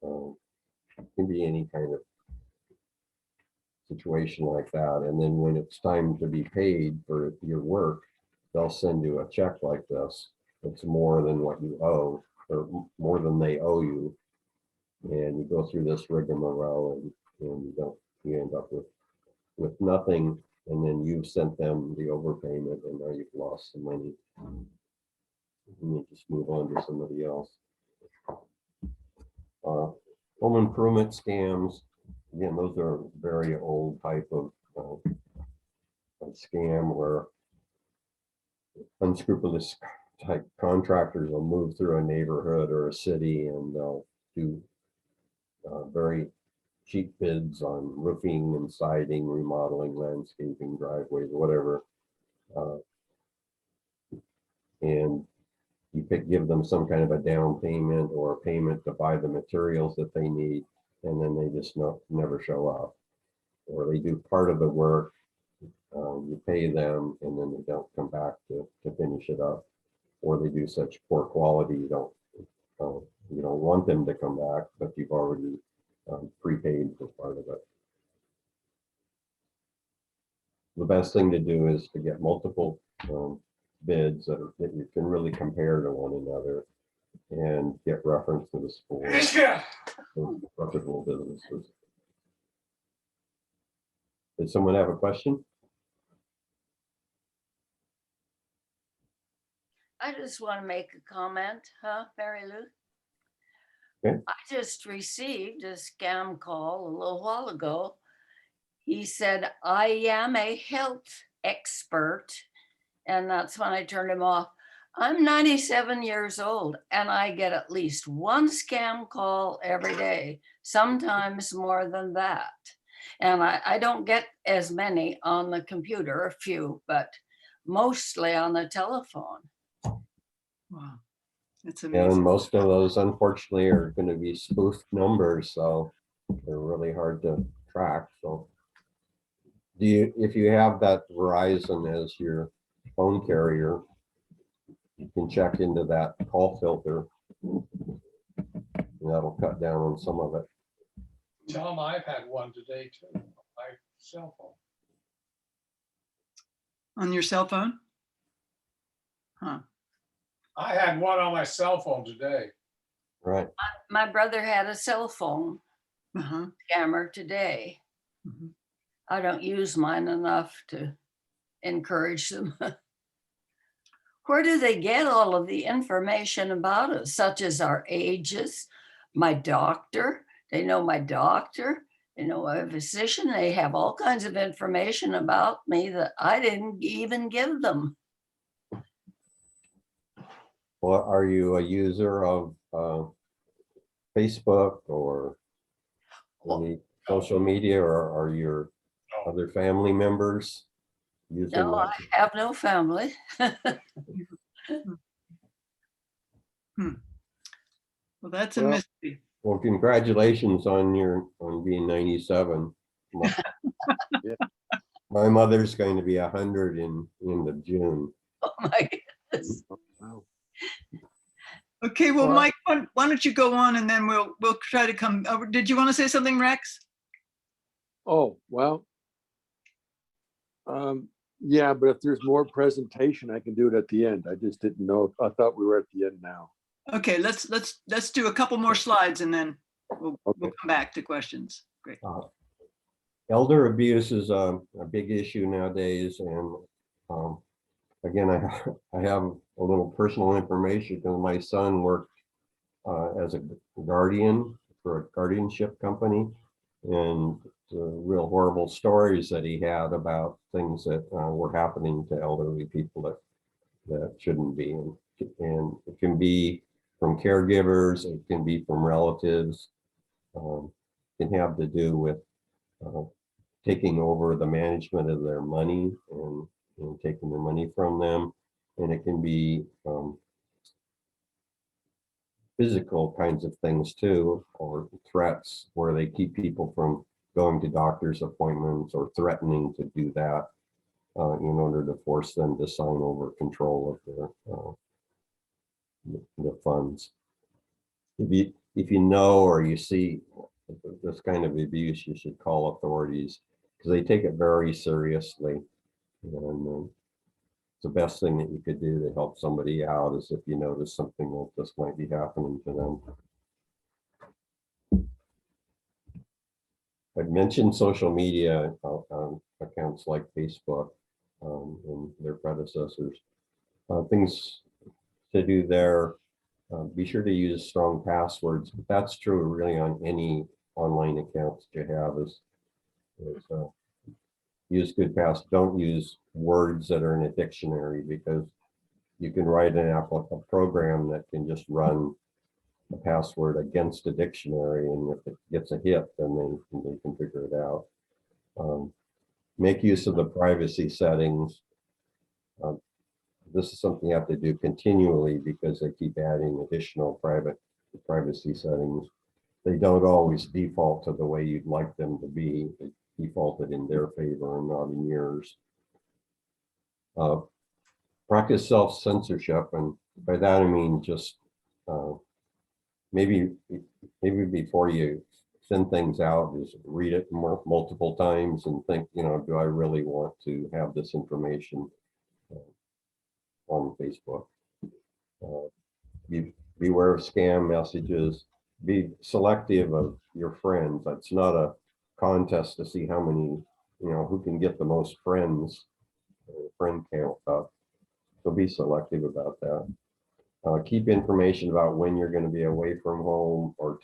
it can be any kind of situation like that. And then when it's time to be paid for your work, they'll send you a check like this. It's more than what you owe, or more than they owe you. And you go through this rigmarole, and you end up with nothing. And then you've sent them the overpayment, and now you've lost some money. And you just move on to somebody else. Home improvement scams. Again, those are very old type of scam where unscrupulous type contractors will move through a neighborhood or a city, and they'll do very cheap bids on roofing and siding, remodeling, landscaping, driveways, whatever. And you give them some kind of a down payment or a payment to buy the materials that they need, and then they just never show up. Or they do part of the work, you pay them, and then they don't come back to finish it up. Or they do such poor quality, you don't want them to come back, but you've already prepaid for part of it. The best thing to do is to get multiple bids that you can really compare to one another, and get references for reputable businesses. Did someone have a question? I just want to make a comment, Mary Lou? Okay. I just received a scam call a little while ago. He said, I am a health expert. And that's when I turned him off. I'm 97 years old, and I get at least one scam call every day, sometimes more than that. And I don't get as many on the computer, a few, but mostly on the telephone. Wow, that's And amazing. most of those, unfortunately, are going to be spoofed numbers, so they're really hard to track. So, if you have that Verizon as your phone carrier, you can check into that call filter. And that'll cut down on some of it. Tell them I've had one today too, on my cell phone. On your cell phone? Huh. I had one on my cell phone today. Right. My brother had a cell phone Uh-huh. scammer today. Mhm. I don't use mine enough to encourage them. Where do they get all of the information about us, such as our ages, my doctor? They know my doctor, they know a physician. They have all kinds of information about me that I didn't even give them. Well, are you a user of Facebook or any social media, or are your other family members using No, I that? have no family. Well, that's a Well- mystery. Well, congratulations on being 97. Yeah. My mother's going to be 100 in the June. Oh my goodness. Wow. Okay, well, Well- Mike, why don't you go on, and then we'll try to come over. Did you want to say something, Rex? Oh, well. Yeah, but if there's more presentation, I can do it at the end. I just didn't know. I thought we were at the end now. Okay, let's do a couple more slides, and then we'll Okay. come back to questions. Great. Elder abuse is a big issue nowadays, and again, I have a little personal information because my son worked as a guardian for a guardianship company, and real horrible stories that he had about things that were happening to elderly people that shouldn't be, and it can be from caregivers, it can be from relatives, can have to do with taking over the management of their money and taking the money from them. And it can be physical kinds of things too, or threats where they keep people from going to doctor's appointments or threatening to do that in order to force them to sign over control of the funds. If you know or you see this kind of abuse, you should call authorities because they take it very seriously. And the best thing that you could do to help somebody out is if you notice something like this might be happening to them. I've mentioned social media accounts like Facebook and their predecessors. Things to do there. Be sure to use strong passwords, but that's true really on any online accounts that you have. Use good pass. Don't use words that are in a dictionary because you can write a program that can just run a password against a dictionary, and if it gets a hit, then they can figure it out. Make use of the privacy settings. This is something you have to do continually because they keep adding additional privacy settings. They don't always default to the way you'd like them to be. They defaulted in their favor and not in yours. Practice self-censorship, and by that I mean just maybe before you send things out, just read it multiple times and think, do I really want to have this information on Facebook? Beware of scam messages. Be selective of your friends. That's not a contest to see how many, who can get the most friends, friend count up. So be selective about that. Keep information about when you're going to be away from home or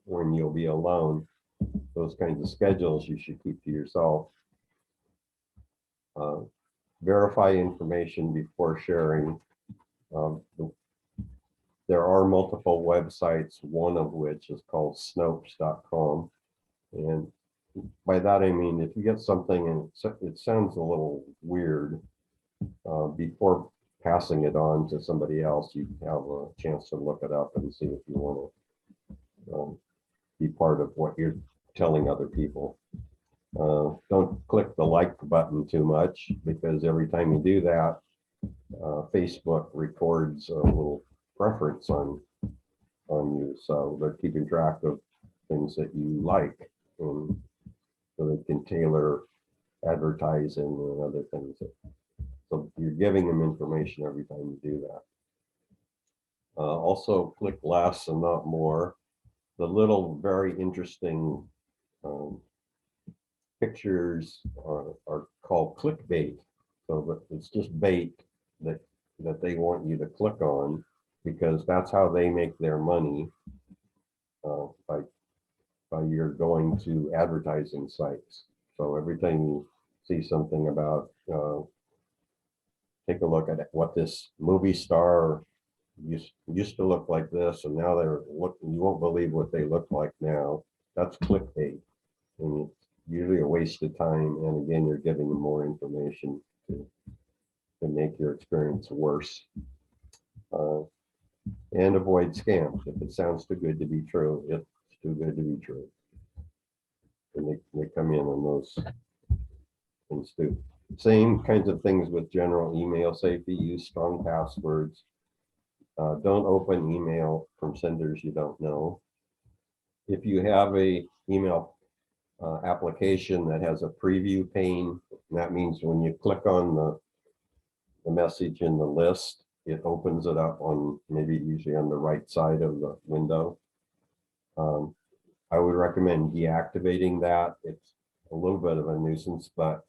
when you'll be alone. Those kinds of schedules you should keep to yourself. Verify information before sharing. There are multiple websites, one of which is called Snopes.com. And by that I mean, if you get something and it sounds a little weird, before passing it on to somebody else, you have a chance to look it up and see if you want to be part of what you're telling other people. Don't click the like button too much, because every time you do that, Facebook records a little preference on you. So they're keeping track of things that you like, and so they can tailor advertising and other things. So you're giving them information every time you do that. Also, click less and not more. The little very interesting pictures are called clickbait. So it's just bait that they want you to click on, because that's how they make their money by you're going to advertising sites. So every time you see something about take a look at what this movie star used to look like this, and now they're looking, you won't believe what they look like now. That's clickbait, and it's usually a waste of time. And again, you're giving them more information to make your experience worse. And avoid scams. If it sounds too good to be true, it's too good to be true. And they come in on those things too. Same kinds of things with general email safety. Use strong passwords. Don't open email from senders you don't know. If you have a email application that has a preview pane, that means when you click on the message in the list, it opens it up on usually on the right side of the window. I would recommend deactivating that. It's a little bit of a nuisance, but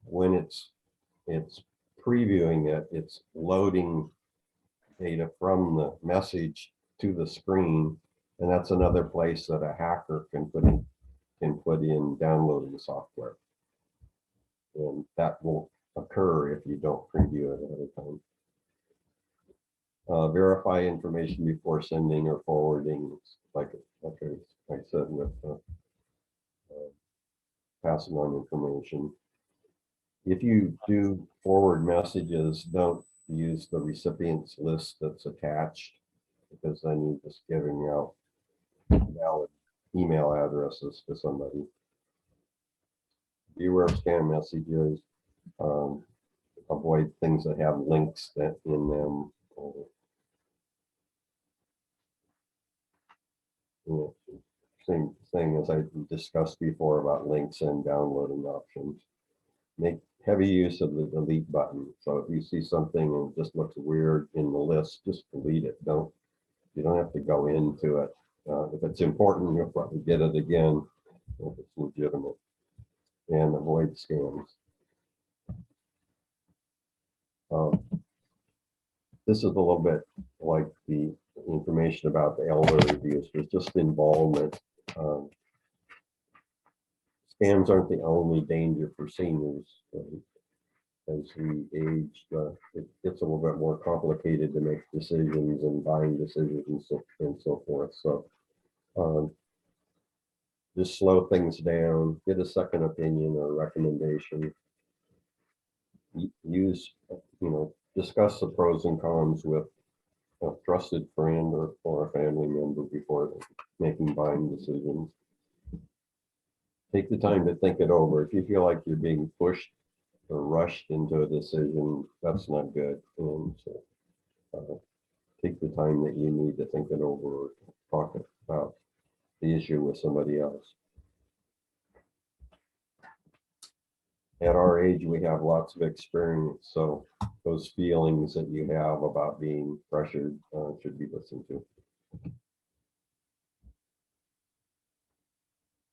when it's previewing it, it's loading data from the message to the screen, and that's another place that a hacker can put in downloading software, and that won't occur if you don't preview it ahead of time. Verify information before sending or forwarding, like I said, with passing on information. If you do forward messages, don't use the recipient's list that's attached. because then you're just giving out valid email addresses to somebody. Beware of scam messages. Avoid things that have links that in them. Same thing as I discussed before about links and downloading options. Make heavy use of the delete button. So if you see something and it just looks weird in the list, just delete it. You don't have to go into it. If it's important, you'll probably get it again if it's legitimate. And avoid scams. This is a little bit like the information about the elderly abuse. There's just involvement. Scams aren't the only danger for seniors. As we age, it gets a little bit more complicated to make decisions and buying decisions and so forth. So just slow things down, get a second opinion or recommendation. Use, discuss the pros and cons with a trusted friend or a family member before making buying decisions. Take the time to think it over. If you feel like you're being pushed or rushed into a decision, that's not good. And so take the time that you need to think it over or talk about the issue with somebody else. At our age, we have lots of experience, so those feelings that you have about being pressured should be listened to.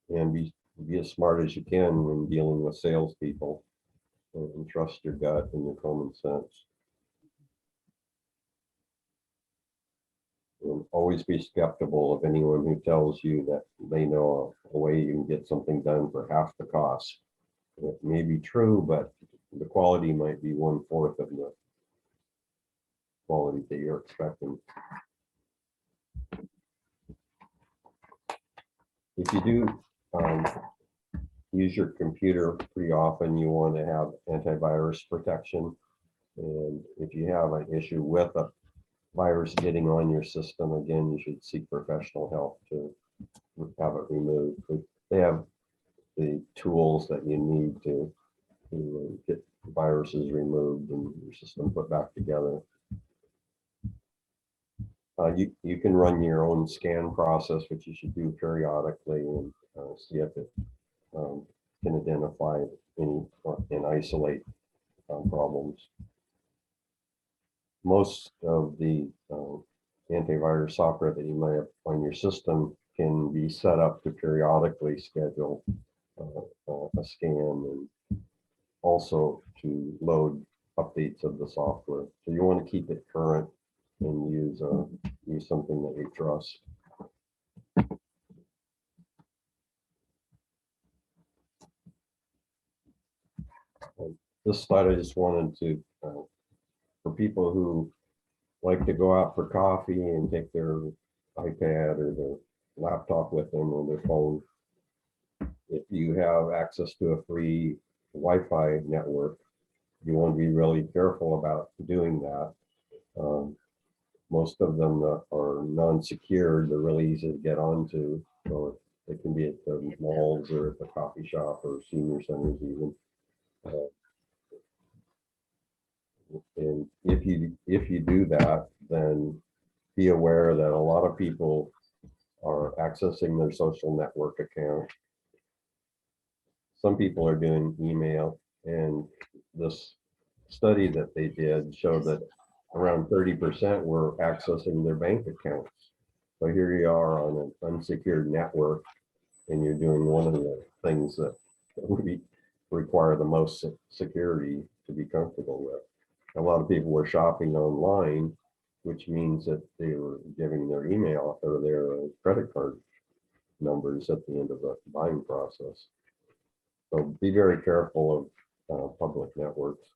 And be as smart as you can when dealing with salespeople, and trust your gut and your common sense. And always be skeptical of anyone who tells you that they know a way you can get something done for half the cost. It may be true, but the quality might be 1/4 of the quality that you're expecting. If you do use your computer pretty often, you want to have antivirus protection. And if you have an issue with a virus getting on your system, again, you should seek professional help to have it removed. They have the tools that you need to get viruses removed and your system put back together. You can run your own scan process, which you should do periodically, and see if it can identify any and isolate problems. Most of the antivirus software that you might have on your system can be set up to periodically schedule a scan and also to load updates of the software. So you want to keep it current and use something that you trust. This slide I just wanted to, for people who like to go out for coffee and take their iPad or their laptop with them or their phone. If you have access to a free Wi-Fi network, you want to be really careful about doing that. Most of them are non-secured. They're really easy to get onto. So it can be at the malls or at the coffee shop or senior centers even. And if you do that, then be aware that a lot of people are accessing their social network account. Some people are doing email, and this study that they did showed that around 30% were accessing their bank accounts. So here you are on an unsecured network, and you're doing one of the things that would require the most security to be comfortable with. A lot of people were shopping online, which means that they were giving their email or their credit card numbers at the end of the buying process. So be very careful of public networks.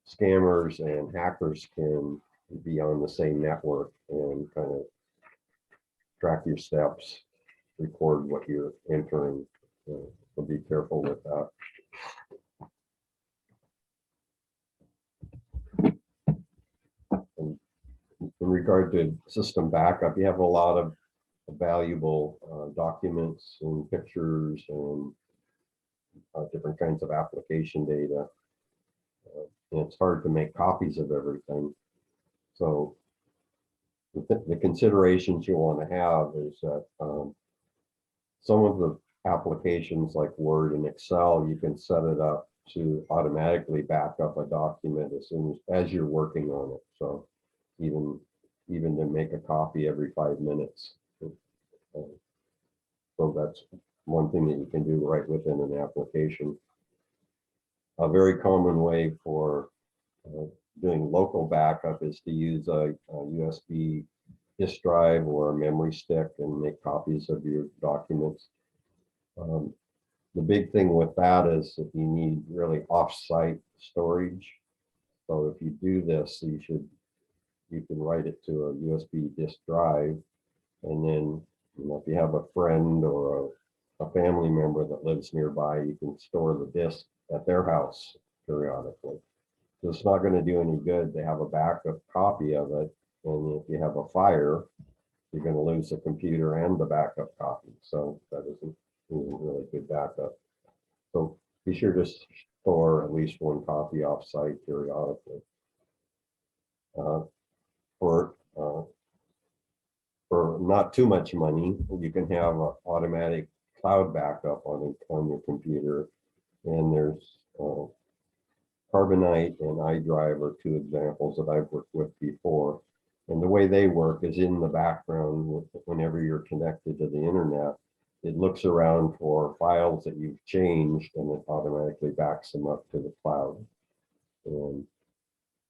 Scammers and hackers can be on the same network and kind of track your steps, record what you're entering. So be careful with that. And regard to system backup, you have a lot of valuable documents and pictures and different kinds of application data. And it's hard to make copies of everything. So the considerations you want to have is that some of the applications like Word and Excel, you can set it up to automatically back up a document as soon as you're working on it. So even to make a copy every 5 minutes. So that's one thing that you can do right within an application. A very common way for doing local backup is to use a USB disk drive or a memory stick and make copies of your documents. The big thing with that is that you need really off-site storage. So if you do this, you can write it to a USB disk drive, and then if you have a friend or a family member that lives nearby, you can store the disk at their house periodically. So it's not going to do any good to have a backup copy of it, and if you have a fire, you're going to lose the computer and the backup copy. So that isn't really good backup. So be sure to store at least one copy off-site periodically. For not too much money, you can have an automatic cloud backup on your computer, and there's Carbonite and iDrive are two examples that I've worked with before. And the way they work is in the background. Whenever you're connected to the internet, it looks around for files that you've changed, and it automatically backs them up to the cloud. And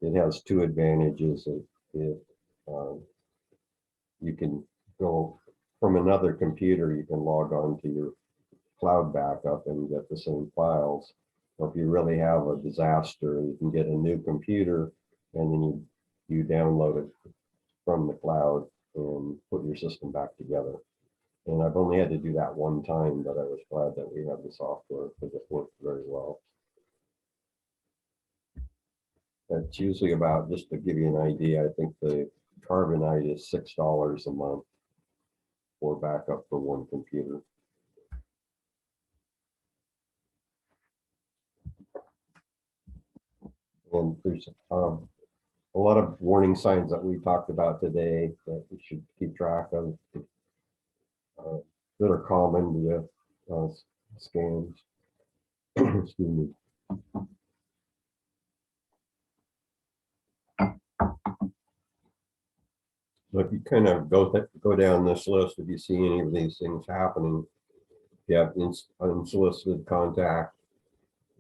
it has two advantages. You can go from another computer, you can log on to your cloud backup and get the same files. Or if you really have a disaster, you can get a new computer, and then you download it from the cloud and put your system back together. And I've only had to do that one time, but I was glad that we have the software because it worked very well. It's usually about, just to give you an idea, I think the Carbonite is $6 a month for backup for one computer. And there's a lot of warning signs that we talked about today that we should keep track of that are common with scams. Excuse me. So if you kind of go down this list, if you see any of these things happening, if you have unsolicited contact,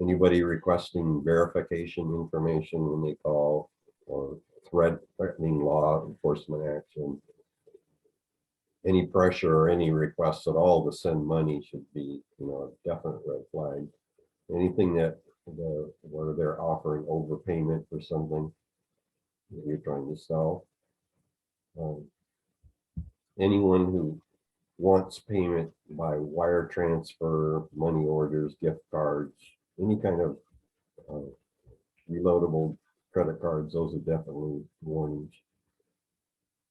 anybody requesting verification information when they call, or threatening law enforcement action, any pressure or any requests at all to send money should be, a definite red flag. Anything that where they're offering overpayment for something that you're trying to sell. Anyone who wants payment by wire transfer, money orders, gift cards, any kind of reloadable credit cards, those are definitely warnings.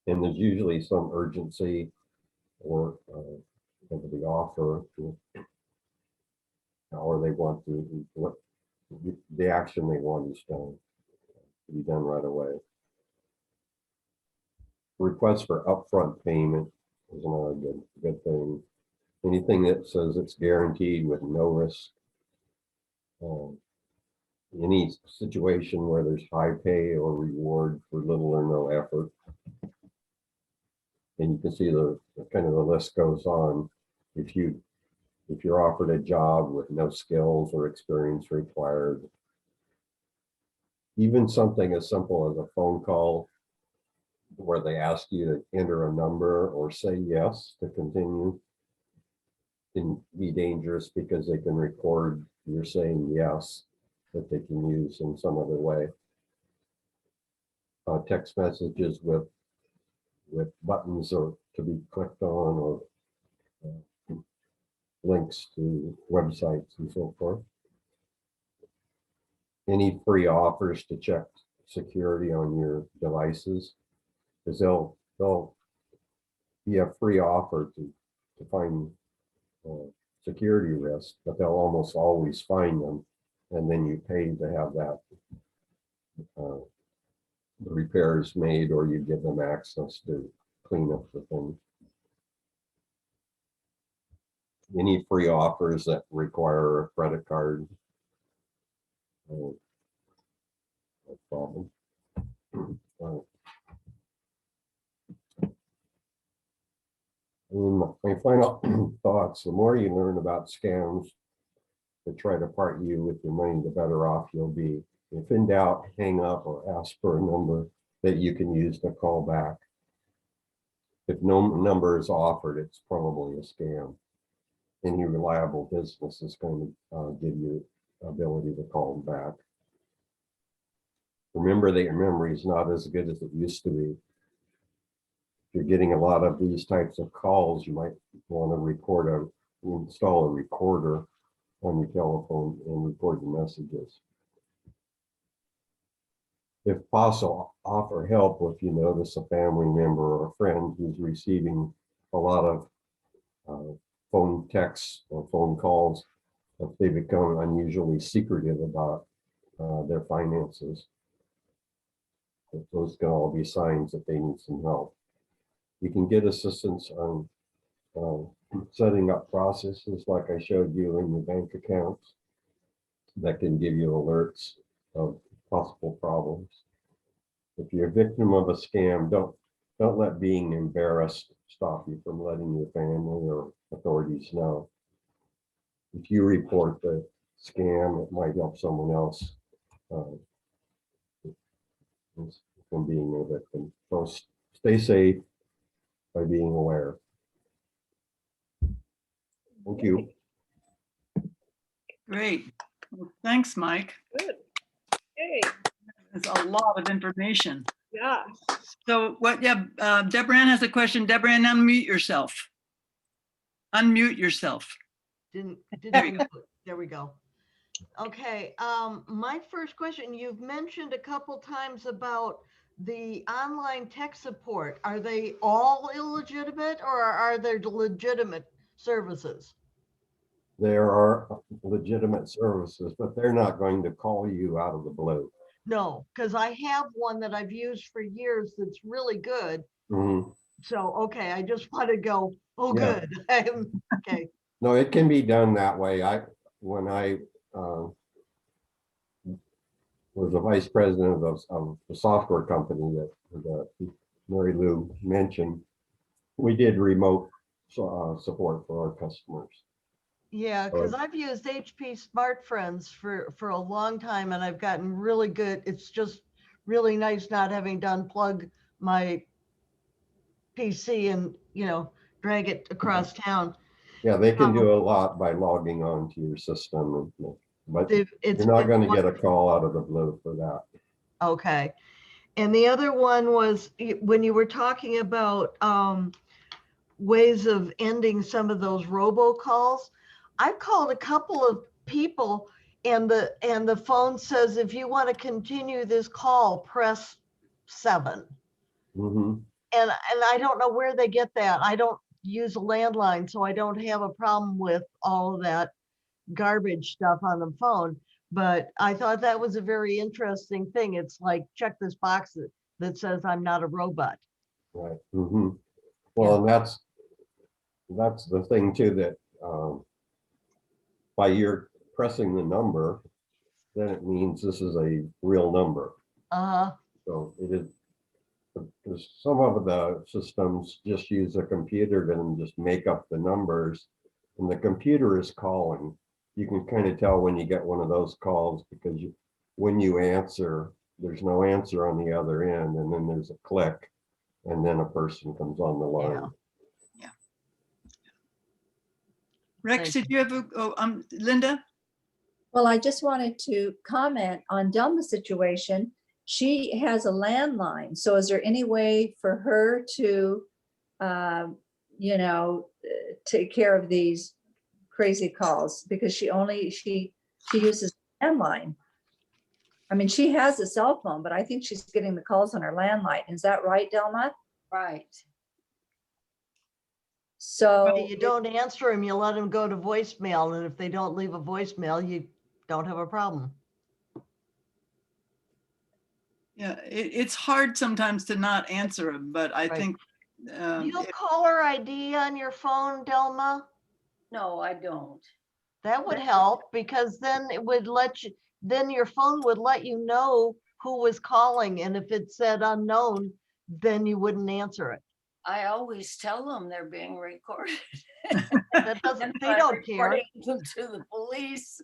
And there's usually some urgency or of the offer, or they want what the action they want is done to be done right away. Request for upfront payment is another good thing. Anything that says it's guaranteed with no risk. Any situation where there's high pay or reward for little or no effort. And you can see the kind of the list goes on. If you're offered a job with no skills or experience required, even something as simple as a phone call where they ask you to enter a number or say yes to continue can be dangerous, because they can record you're saying yes that they can use in some other way. Text messages with buttons or to be clicked on, or links to websites and so forth. Any free offers to check security on your devices. Because they'll be a free offer to find security risk, but they'll almost always find them. And then you pay to have that the repairs made, or you give them access to clean up the thing. Any free offers that require a credit card, no problem. My final thoughts: the more you learn about scams that try to part you with your money, the better off you'll be. If in doubt, hang up or ask for a number that you can use to call back. If no number is offered, it's probably a scam. Any reliable business is going to give you ability to call them back. Remember that your memory is not as good as it used to be. If you're getting a lot of these types of calls, you might want to install a recorder on your telephone and record the messages. If possible, offer help if you notice a family member or a friend who's receiving a lot of phone texts or phone calls, if they become unusually secretive about their finances. Those can all be signs that they need some help. You can get assistance on setting up processes like I showed you in your bank accounts that can give you alerts of possible problems. If you're a victim of a scam, don't let being embarrassed stop you from letting your family or authorities know. If you report the scam, it might help someone else from being a victim. So stay safe by being aware. Thank you. Great. Well, thanks, Mike. Good. Hey, That's a lot of information. yeah. So Deborah Ann has a question. Deborah Ann, unmute yourself. Unmute yourself. Didn't There you remove it. There we go. Okay, my first question, you've mentioned a couple times about the online tech support. Are they all illegitimate, or are there legitimate services? There are legitimate services, but they're not going to call you out of the blue. No, because I have one that I've used for years that's really good. Mhm. So, okay, I just want to go, oh, Yeah. good. Okay. No, it can be done that way. When I was the vice president of the software company that Mary Lou mentioned, we did remote support for our customers. Yeah, because I've used HP Smart Friends for a long time, and I've gotten really good. It's just really nice not having to unplug my PC and, drag it across town. Yeah, they can do a lot by logging on to your system, but It's you're not been going to get a wonderful. call out of the blue for that. Okay. And the other one was when you were talking about ways of ending some of those robocalls. I've called a couple of people and the phone says, if you want to continue this call, press 7. Mm-hmm. And I don't know where they get that. I don't use a landline, so I don't have a problem with all of that garbage stuff on the phone. But I thought that was a very interesting thing. It's like, check this box that says I'm not a robot. Right. Mm-hmm. Well, and that's the thing too, that by your pressing the number, then it means this is a real number. Uh-huh. So it is, because some of the systems just use a computer to just make up the numbers, and the computer is calling. You can kind of tell when you get one of those calls, because when you answer, there's no answer on the other end, and then there's a click, and then a person comes on the line. Yeah. Rex, did you have Linda? Well, I just wanted to comment on Delma's situation. She has a landline. So is there any way for her to, take care of these crazy calls? Because she uses landline. I mean, she has a cell phone, but I think she's getting the calls on her landline. Is that right, Delma? Right. So You don't answer them, you let them go to voicemail, and if they don't leave a voicemail, you don't have a problem. Yeah, it's hard sometimes to not answer them, but I Right. think Do you have caller ID on your phone, Delma? No, I don't. That would help, because then it would let you, then your phone would let you know who was calling, and if it said unknown, then you wouldn't answer it. I always tell them they're being recorded. That doesn't, And they I'm don't care. reporting them to the police.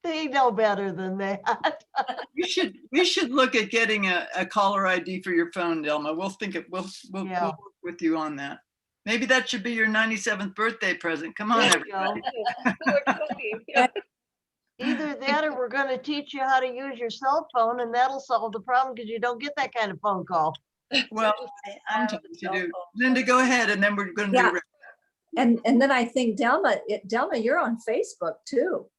They know better than that. we should look at getting a caller ID for your phone, Delma. We'll think it, we'll Yeah. work with you on that. Maybe that should be your 97th birthday present. Come on, There you go. everybody. So exciting. Yeah. Either that or we're gonna teach you how to use your cell phone, and that'll solve the problem, because you don't get that kind of phone call. Well, I have sometimes a you cell do. phone. Linda, go ahead, and then we're going to Yeah. do. and then I think Delma, you're on Facebook too.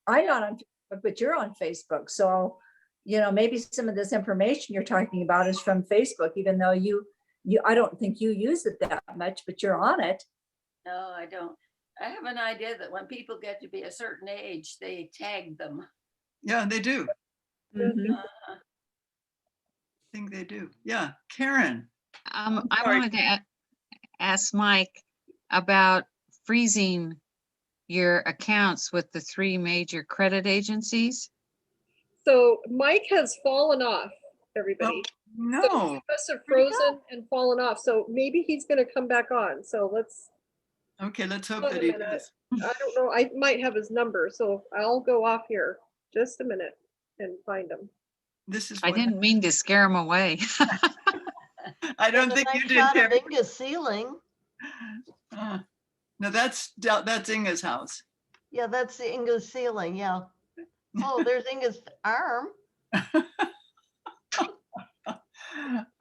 I'm not on Facebook, but you're on Facebook. So, maybe some of this information you're talking about is from Facebook, even though I don't think you use it that much, but you're on it. No, I don't. I have an idea that when people get to be a certain age, they tag them. Yeah, they do. Mhm. Uh, I think they do. Yeah, Karen. I sorry. wanted to ask Mike about freezing your accounts with the 3 major credit agencies. So Mike has fallen off, everybody. No. So he must have frozen and fallen off. So maybe he's gonna come back on. So let's, Okay, let's hope Hold that a he minute. does. I don't know, I might have his number, so I'll go off here just a minute and find him. This is I what didn't mean to scare them away. I don't There's a think you nice did, shot of Karen. Inga's ceiling. No, that's Inga's house. Yeah, that's the Inga's ceiling, yeah. Oh, there's Inga's arm.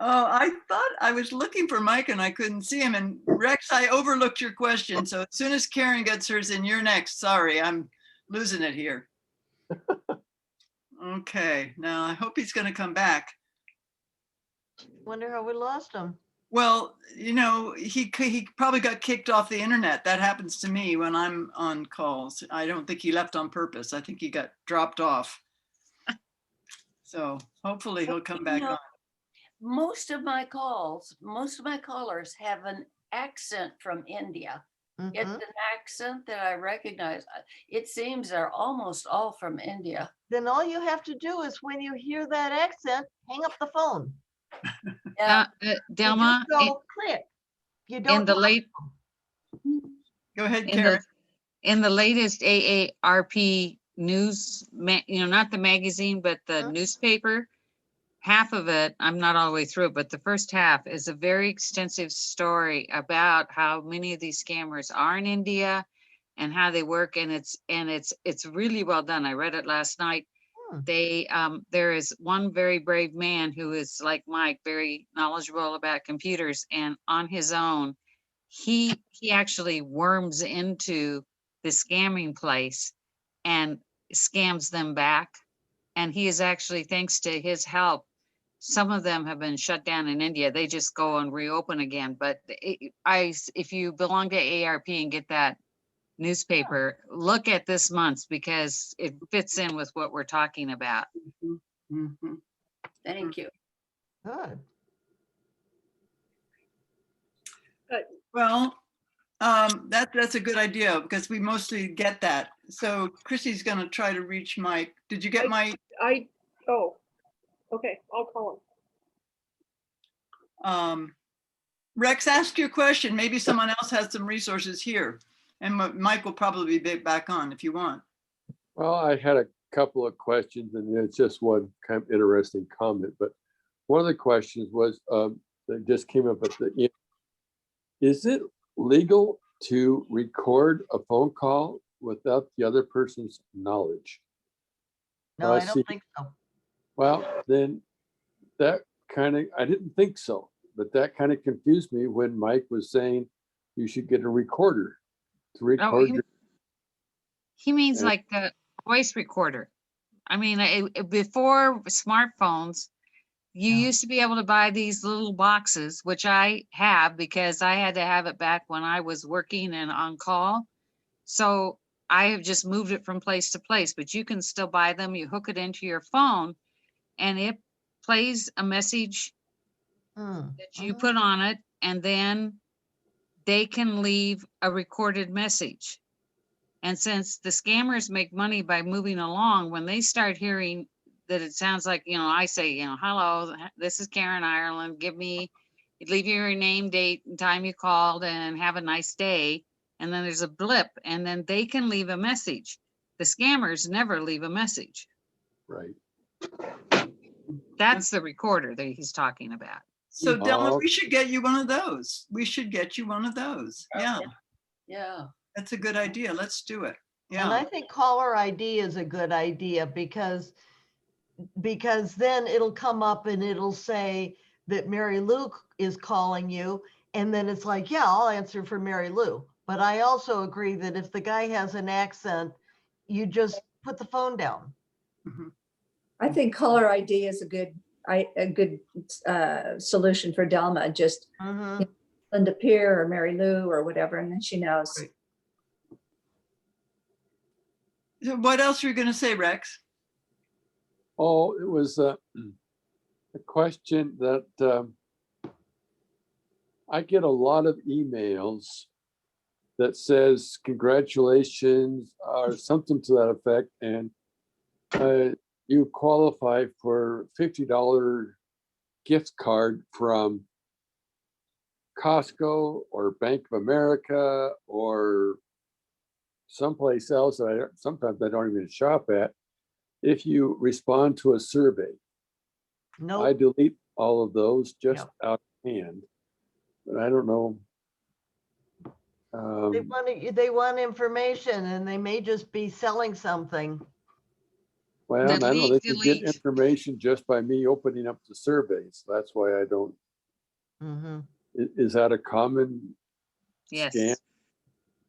Oh, I thought I was looking for Mike and I couldn't see him. And Rex, I overlooked your question. So as soon as Karen gets hers in, you're next. Sorry, I'm losing it here. Okay, now I hope he's going to come back. Wonder how we lost him. Well, he probably got kicked off the internet. That happens to me when I'm on calls. I don't think he left on purpose. I think he got dropped off. So hopefully he'll come back on. most of my callers have an accent from India. It's Mhm. an accent that I recognize. It seems they're almost all from India. Then all you have to do is, when you hear that accent, hang up the phone. Yeah, You Delma, just go click. You in don't. the late, Go ahead, in Karen. in the latest AARP news, not the magazine, but the Huh? newspaper, half of it, I'm not all the way through, but the first half is a very extensive story about how many of these scammers are in India and how they work. And it's really well done. I read it last night. There is one very brave man who is, like Mike, very knowledgeable about computers, and on his own, he actually worms into the scamming place and scams them back. And he is actually, thanks to his help, some of them have been shut down in India. They just go and reopen again. But if you belong to AARP and get that newspaper, look at this month's, because it fits in with what we're talking about. Mhm. thank you. Good. Well, that's a good idea because we mostly get that. So Chrissy's going to try to reach Mike. Did you get my? Oh, okay, I'll call him. Rex, ask your question. Maybe someone else has some resources here, and Mike will probably be back on if you want. Well, I had a couple of questions, and it's just one kind of interesting comment. But one of the questions was that just came up at the end. Is it legal to record a phone call without the other person's knowledge? No, I I see. don't think so. Well, then that kind of, I didn't think so, but that kind of confused me when Mike was saying you should get a recorder to record your. He means Yeah. like the voice recorder. I mean, before smartphones, you Yeah. used to be able to buy these little boxes, which I have because I had to have it back when I was working and on call. So I have just moved it from place to place, but you can still buy them. You hook it into your phone and it plays a message that you put on it, and then they can leave a recorded message. And since the scammers make money by moving along, when they start hearing that it sounds like, I say, hello, this is Karen Ireland, leave your name, date, and time you called, and have a nice day. And then there's a blip, and then they can leave a message. The scammers never leave a message. Right. That's the recorder that he's talking about. So Delma, Oh. we should get you one of those. We should get you one of those. Yeah, Yeah. that's a good idea. Let's do it. And I Yeah. think caller ID is a good idea because then it'll come up and it'll say that Mary Lou is calling you. And then it's like, yeah, I'll answer for Mary Lou. But I also agree that if the guy has an accent, you just put the phone down. Mhm. I think caller ID is a good solution for Delma. Just Mhm. Linda Peer or Mary Lou or whatever, and then she knows. Right. So what else were you going to say, Rex? Oh, it was a question that I get a lot of emails that says congratulations or something to that effect, and you qualify for $50 gift card from Costco or Bank of America or someplace else that sometimes I don't even shop at if you respond to a survey. I Nope. delete all of those just Yep. out of hand. But I don't know. They want information and they may just be selling something. Well, and I know they can get Delete. information just by me opening up the surveys. That's why I don't. Mhm. Is that a common Yes. scam?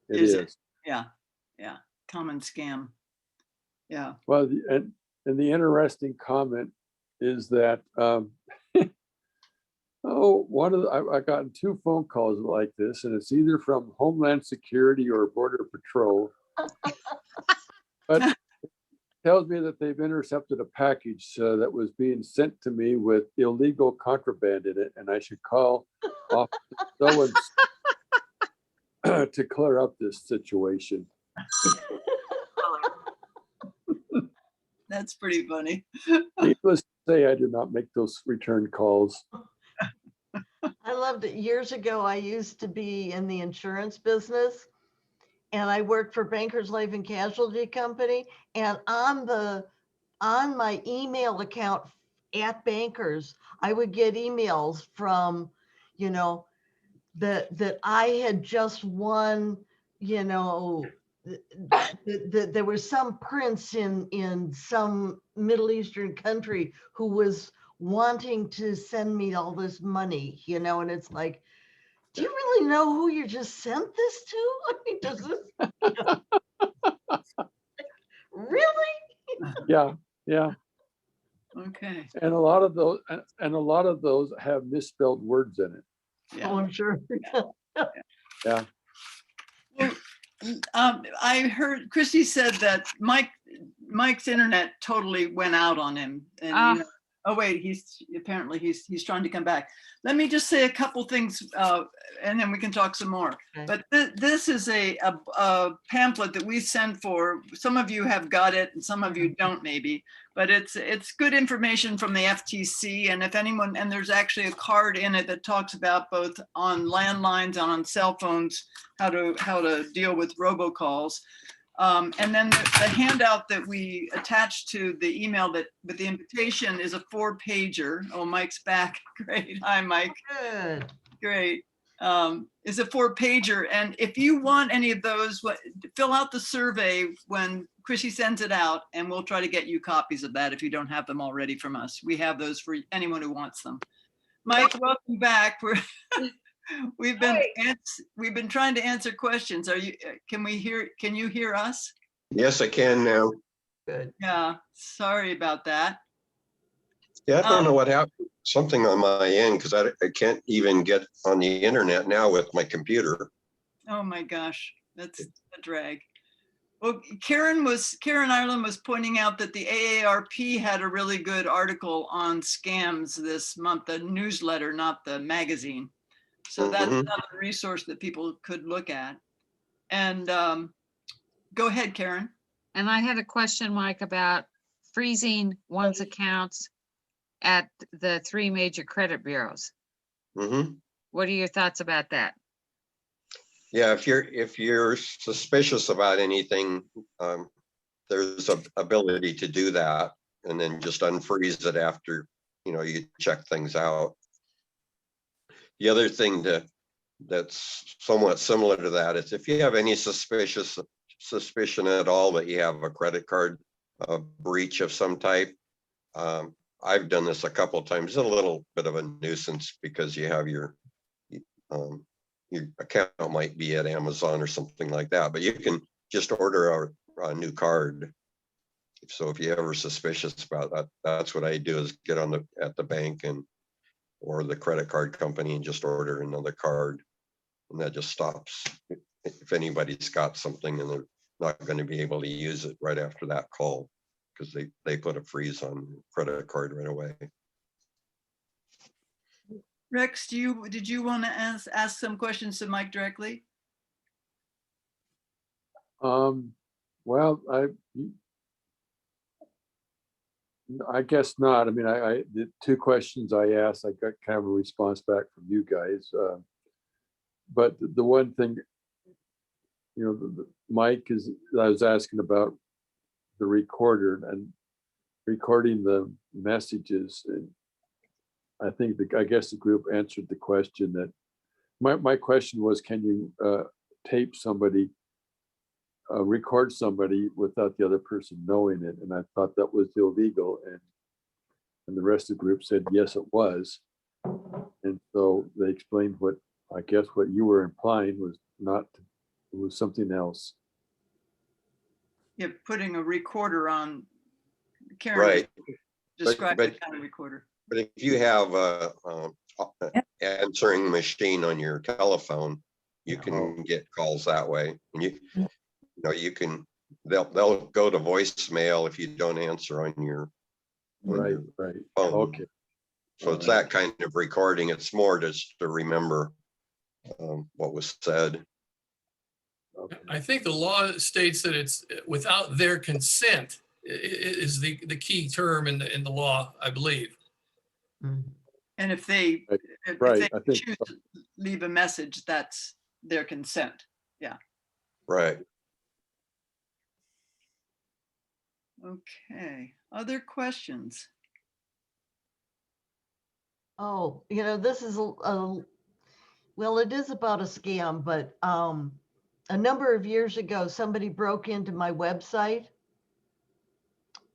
It Is is. it? Yeah. Common scam. Yeah. Well, and the interesting comment is that I've gotten 2 phone calls like this, and it's either from Homeland Security or Border Patrol. But it tells me that they've intercepted a package that was being sent to me with illegal contraband in it, and I should call off so to clear up this situation. That's pretty funny. Uh-huh. Needless to say, I did not make those return calls. I loved it. Years ago, I used to be in the insurance business and I worked for Bankers Life and Casualty Company. And on my email account at Bankers, I would get emails from, that I had just won, that there was some prince in some Middle Eastern country who was wanting to send me all this money, and it's like, do you really know who you just sent this to? I mean, does this really? Yeah. Okay. And a lot of those have misspelled words in it. Yeah. Oh, I'm sure. Yeah. Well, I heard Christy said that Mike's internet totally went out on him, and oh wait, he's trying to come back. Let me just say a couple things, and then we can talk some more. Okay. But this is a pamphlet that we sent for. Some of you have got it, and some of you don't, maybe. But it's good information from the FTC, and if anyone, and there's actually a card in it that talks about both on landlines and on cell phones how to deal with robocalls. And then the handout that we attached to the email with the invitation is a 4-pager. Oh, Mike's back. Great. Hi, Mike. Good. Great. Is a 4-pager. And if you want any of those, fill out the survey when Chrissy sends it out, and we'll try to get you copies of that if you don't have them already from us. We have those for anyone who wants them. Mike, welcome back. We've been trying to answer questions. Can you hear us? Yes, I can now. Good. Yeah, sorry about that. Yeah, I don't know what happened. Something on my end, because I can't even get on the internet now with my computer. Oh my gosh, that's a drag. Well, Karen Ireland was pointing out that the AARP had a really good article on scams this month, the newsletter, not the magazine. So that's Mhm. another resource that people could look at. And go ahead, Karen. And I had a question, Mike, about freezing one's accounts at the 3 major credit bureaus. Mhm. What are your thoughts about that? Yeah, if you're suspicious about anything, there's a ability to do that and then just unfreeze it after, you check things out. The other thing that's somewhat similar to that is if you have any suspicion at all that you have a credit card breach of some type. I've done this a couple of times. It's a little bit of a nuisance because you have your account might be at Amazon or something like that, but you can just order a new card. So if you're ever suspicious about that, that's what I do, is get on at the bank or the credit card company and just order another card. And that just stops if anybody's got something and they're not going to be able to use it right after that call, because they put a freeze on credit card right away. Rex, did you want to ask some questions to Mike directly? Well, I guess not. I mean, the 2 questions I asked, I got kind of a response back from you guys. But the one thing, Mike, is I was asking about the recorder and recording the messages. And I think I guess the group answered the question that my question was, can you tape somebody, record somebody without the other person knowing it? And I thought that was illegal. And the rest of the group said, yes, it was. And so they explained what you were implying was not, it was something else. Yeah, putting a recorder on. Karen Right. described But the kind of recorder. But if you have a answering machine on your telephone, you can get calls that way. And you can, they'll go to voicemail if you don't answer on your Right. phone. Okay. So it's that kind of recording. It's more just to remember what was said. Okay. I think the law states that it's without their consent is the key term in the law, I believe. And if they, Right. if they choose to leave a message, that's their consent. Yeah. Right. Okay. Other questions? Oh, this is well, it is about a scam, but a number of years ago, somebody broke into my website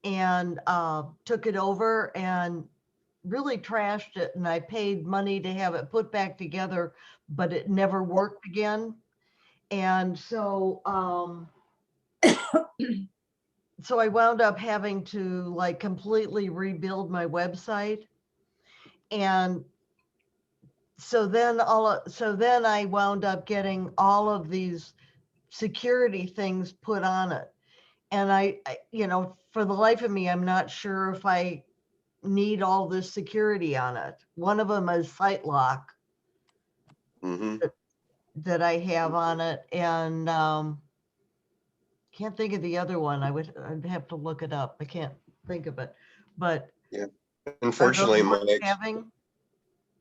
and took it over and really trashed it. And I paid money to have it put back together, but it never worked again. And so, so I wound up having to like completely rebuild my website. And so then I wound up getting all of these security things put on it. And I for the life of me, I'm not sure if I need all this security on it. One of them is Lifelock Mm-hmm. that I have on it, and can't think of the other one. I'd have to look it up. I can't think of it, but Yeah. Unfortunately,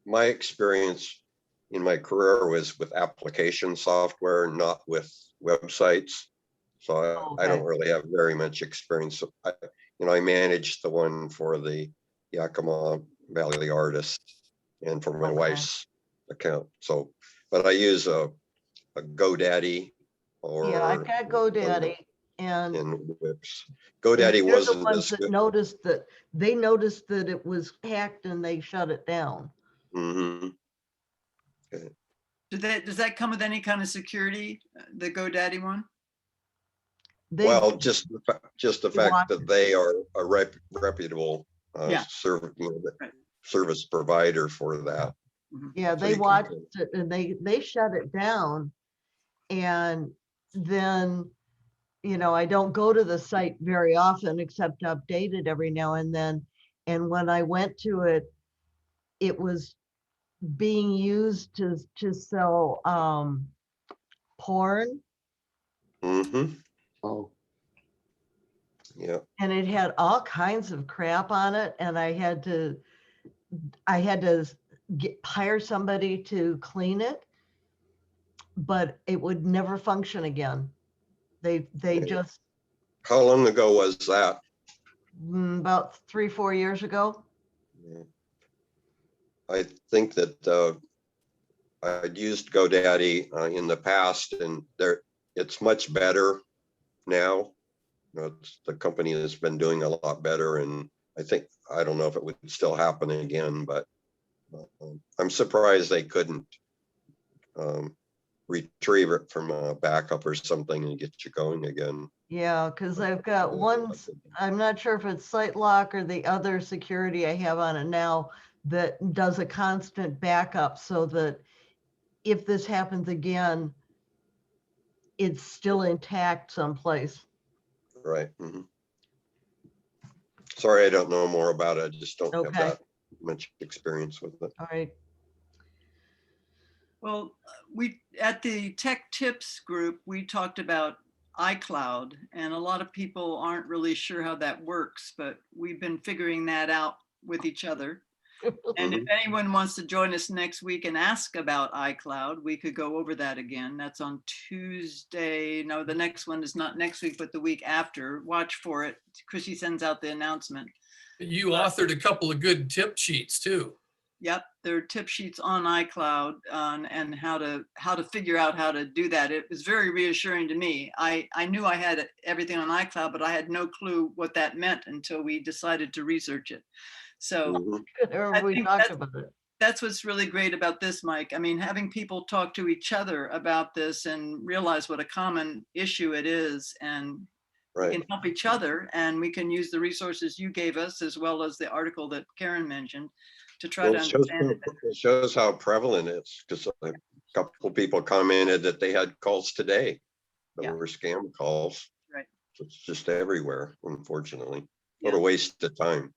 my experience in my career was with application software, not with websites. So I don't really have very much experience. I managed the one for the Yakima Valley Artist and for my wife's account. So, but I use a GoDaddy or yeah, I've got GoDaddy and Wix. GoDaddy they're wasn't the ones as that good. noticed that it was hacked and they shut it down. Mm-hmm. Does that come with any kind of security, the GoDaddy one? Well, just the They watch fact that it. they are a reputable Yeah. Right. service provider for that. Mhm. Yeah, So they you can- watched it and they shut it down. And then, I don't go to the site very often except to update it every now and then. And when I went to it, it was being used to sell porn, Mhm, Oh, yeah, and it had all kinds of crap on it, and I had to hire somebody to clean it, but it would never function again. They Yeah. just how long ago was that? about 3-4 years ago. Yeah. I think that I'd used GoDaddy in the past, and it's much better now. The company has been doing a lot better, and I don't know if it would still happen again, but I'm surprised they couldn't retrieve it from a backup or something and get you going again. Yeah, because I've got one, I'm not sure if it's SiteLock or the other security I have on it now that does a constant backup so that if this happens again, it's still intact someplace. Right. Mhm. Sorry, I don't know more about it. I just don't have Okay. that much experience with it. All right. Well, we, at the Tech Tips group, we talked about iCloud, and a lot of people aren't really sure how that works, but we've been figuring that out with each other. And if anyone wants to join us next week and ask about iCloud, we could go over that again. That's on Tuesday. No, the next one is not next week, but the week after. Watch for it. Chrissy sends out the announcement. You authored a couple of good tip sheets too. Yep, there are tip sheets on iCloud and how to figure out how to do that. It was very reassuring to me. I knew I had everything on iCloud, but I had no clue what that meant until we decided to research it. So Mhm. We think talked about it. that's what's really great about this, Mike. I mean, having people talk to each other about this and realize what a common issue it is, and we Right. can help each other, and we can use the resources you gave us as well as the article that Karen mentioned to try Well, to understand it. it shows how prevalent it is, because a couple people commented that they had calls today that Yeah. were scam calls. Right. So it's just everywhere, unfortunately. What Yeah. a waste of time.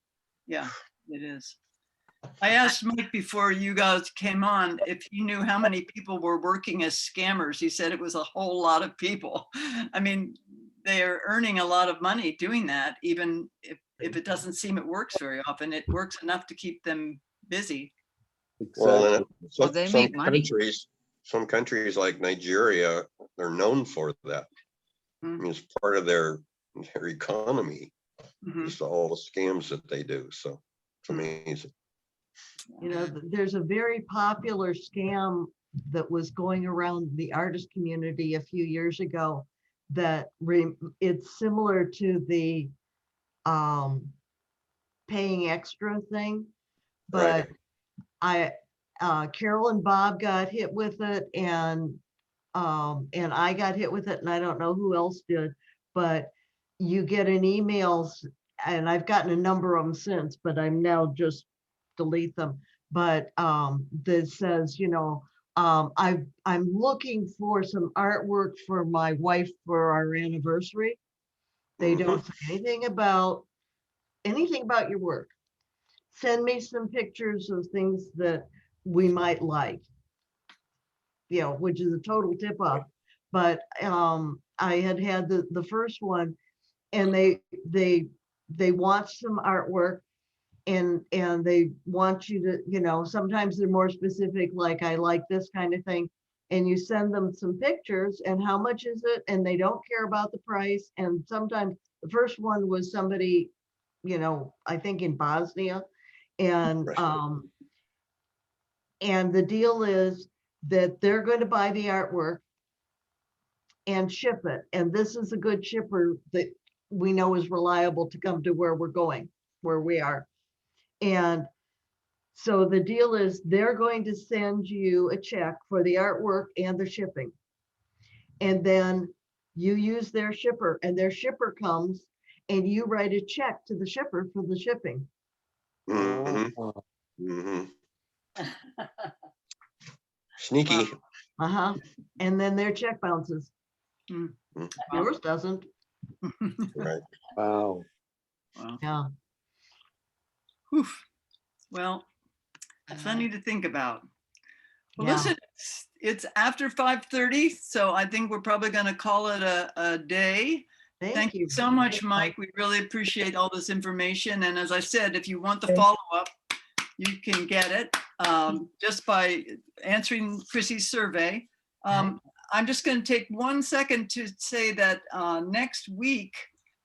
Yeah, it is. I asked Mike before you guys came on if he knew how many people were working as scammers. He said it was a whole lot of people. I mean, they are earning a lot of money doing that, even if it doesn't seem it works very often. It works enough to keep them busy. Well, exactly. and Well, they make money. some countries like Nigeria, they're known for that. I Mm. mean, it's part of their economy, Mhm. just all the scams that they do. So it's Mm. amazing. There's a very popular scam that was going around the artist community a few years ago that it's similar to the paying extra thing, but Carol and Bob got hit with it, and I got hit with it, and I don't know who else did, but you get an emails, and I've gotten a number of them since, but I'm now just delete them. But that says, I'm looking for some artwork for my wife for our anniversary. They don't say anything about your work. Send me some pictures of things that we might like, which is a total tip off. But I had the first one, and they want some artwork, and they want you to, sometimes they're more specific, like I like this kind of thing, and you send them some pictures and how much is it, and they don't care about the price. And sometimes the first one was somebody, I think in Bosnia, and Right. and the deal is that they're going to buy the artwork and ship it. And this is a good shipper that we know is reliable to come to where we're going, where we are. And so the deal is they're going to send you a check for the artwork and the shipping. And then You use their shipper and their shipper comes and you write a check to the shipper for the shipping. Mhm, Oh, mhm. Sneaky. Uh-huh. And then their check bounces. Mm. Mm. Yours doesn't. Right. wow. Wow. Yeah. Whew. Well, plenty to think about. Well, Yeah. listen, it's after 5:30, so I think we're probably going to call it a day. Thank you so much, Mike. We really appreciate all this information. And as I said, if you want the Okay. follow-up, you can get it just by answering Chrissy's survey. I'm just going to take 1 second to say that next week,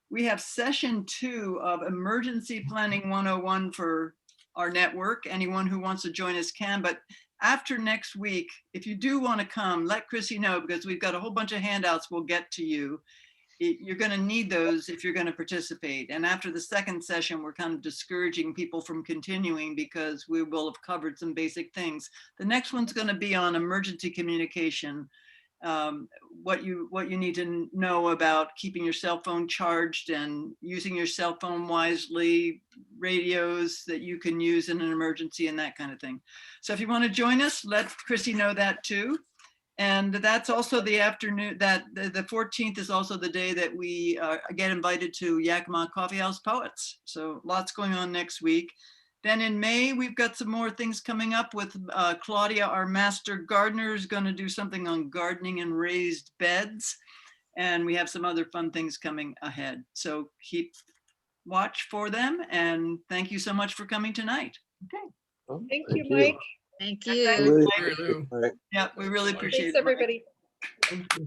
we have session 2 of Emergency Planning 101 for our network. Anyone who wants to join us can, but after next week, if you do want to come, let Chrissy know, because we've got a whole bunch of handouts we'll get to you. You're going to need those if you're going to participate. And after the second session, we're kind of discouraging people from continuing because we will have covered some basic things. The next one's going to be on emergency communication. What you need to know about keeping your cell phone charged and using your cell phone wisely, radios that you can use in an emergency and that kind of thing. So if you want to join us, let Chrissy know that too. And that's also the afternoon, that the 14th is also the day that we get invited to Yakima Coffee House Poets. So lots going on next week. Then in May, we've got some more things coming up with Claudia, our master gardener, is going to do something on gardening and raised beds. And we have some other fun things coming ahead. So keep watch for them. And thank you so much for coming tonight. Oh, Thank you, Mike. Thank Thank you. Really Mary Lou. Yeah, we really appreciate Thanks, it. Mike. everybody. Thank you.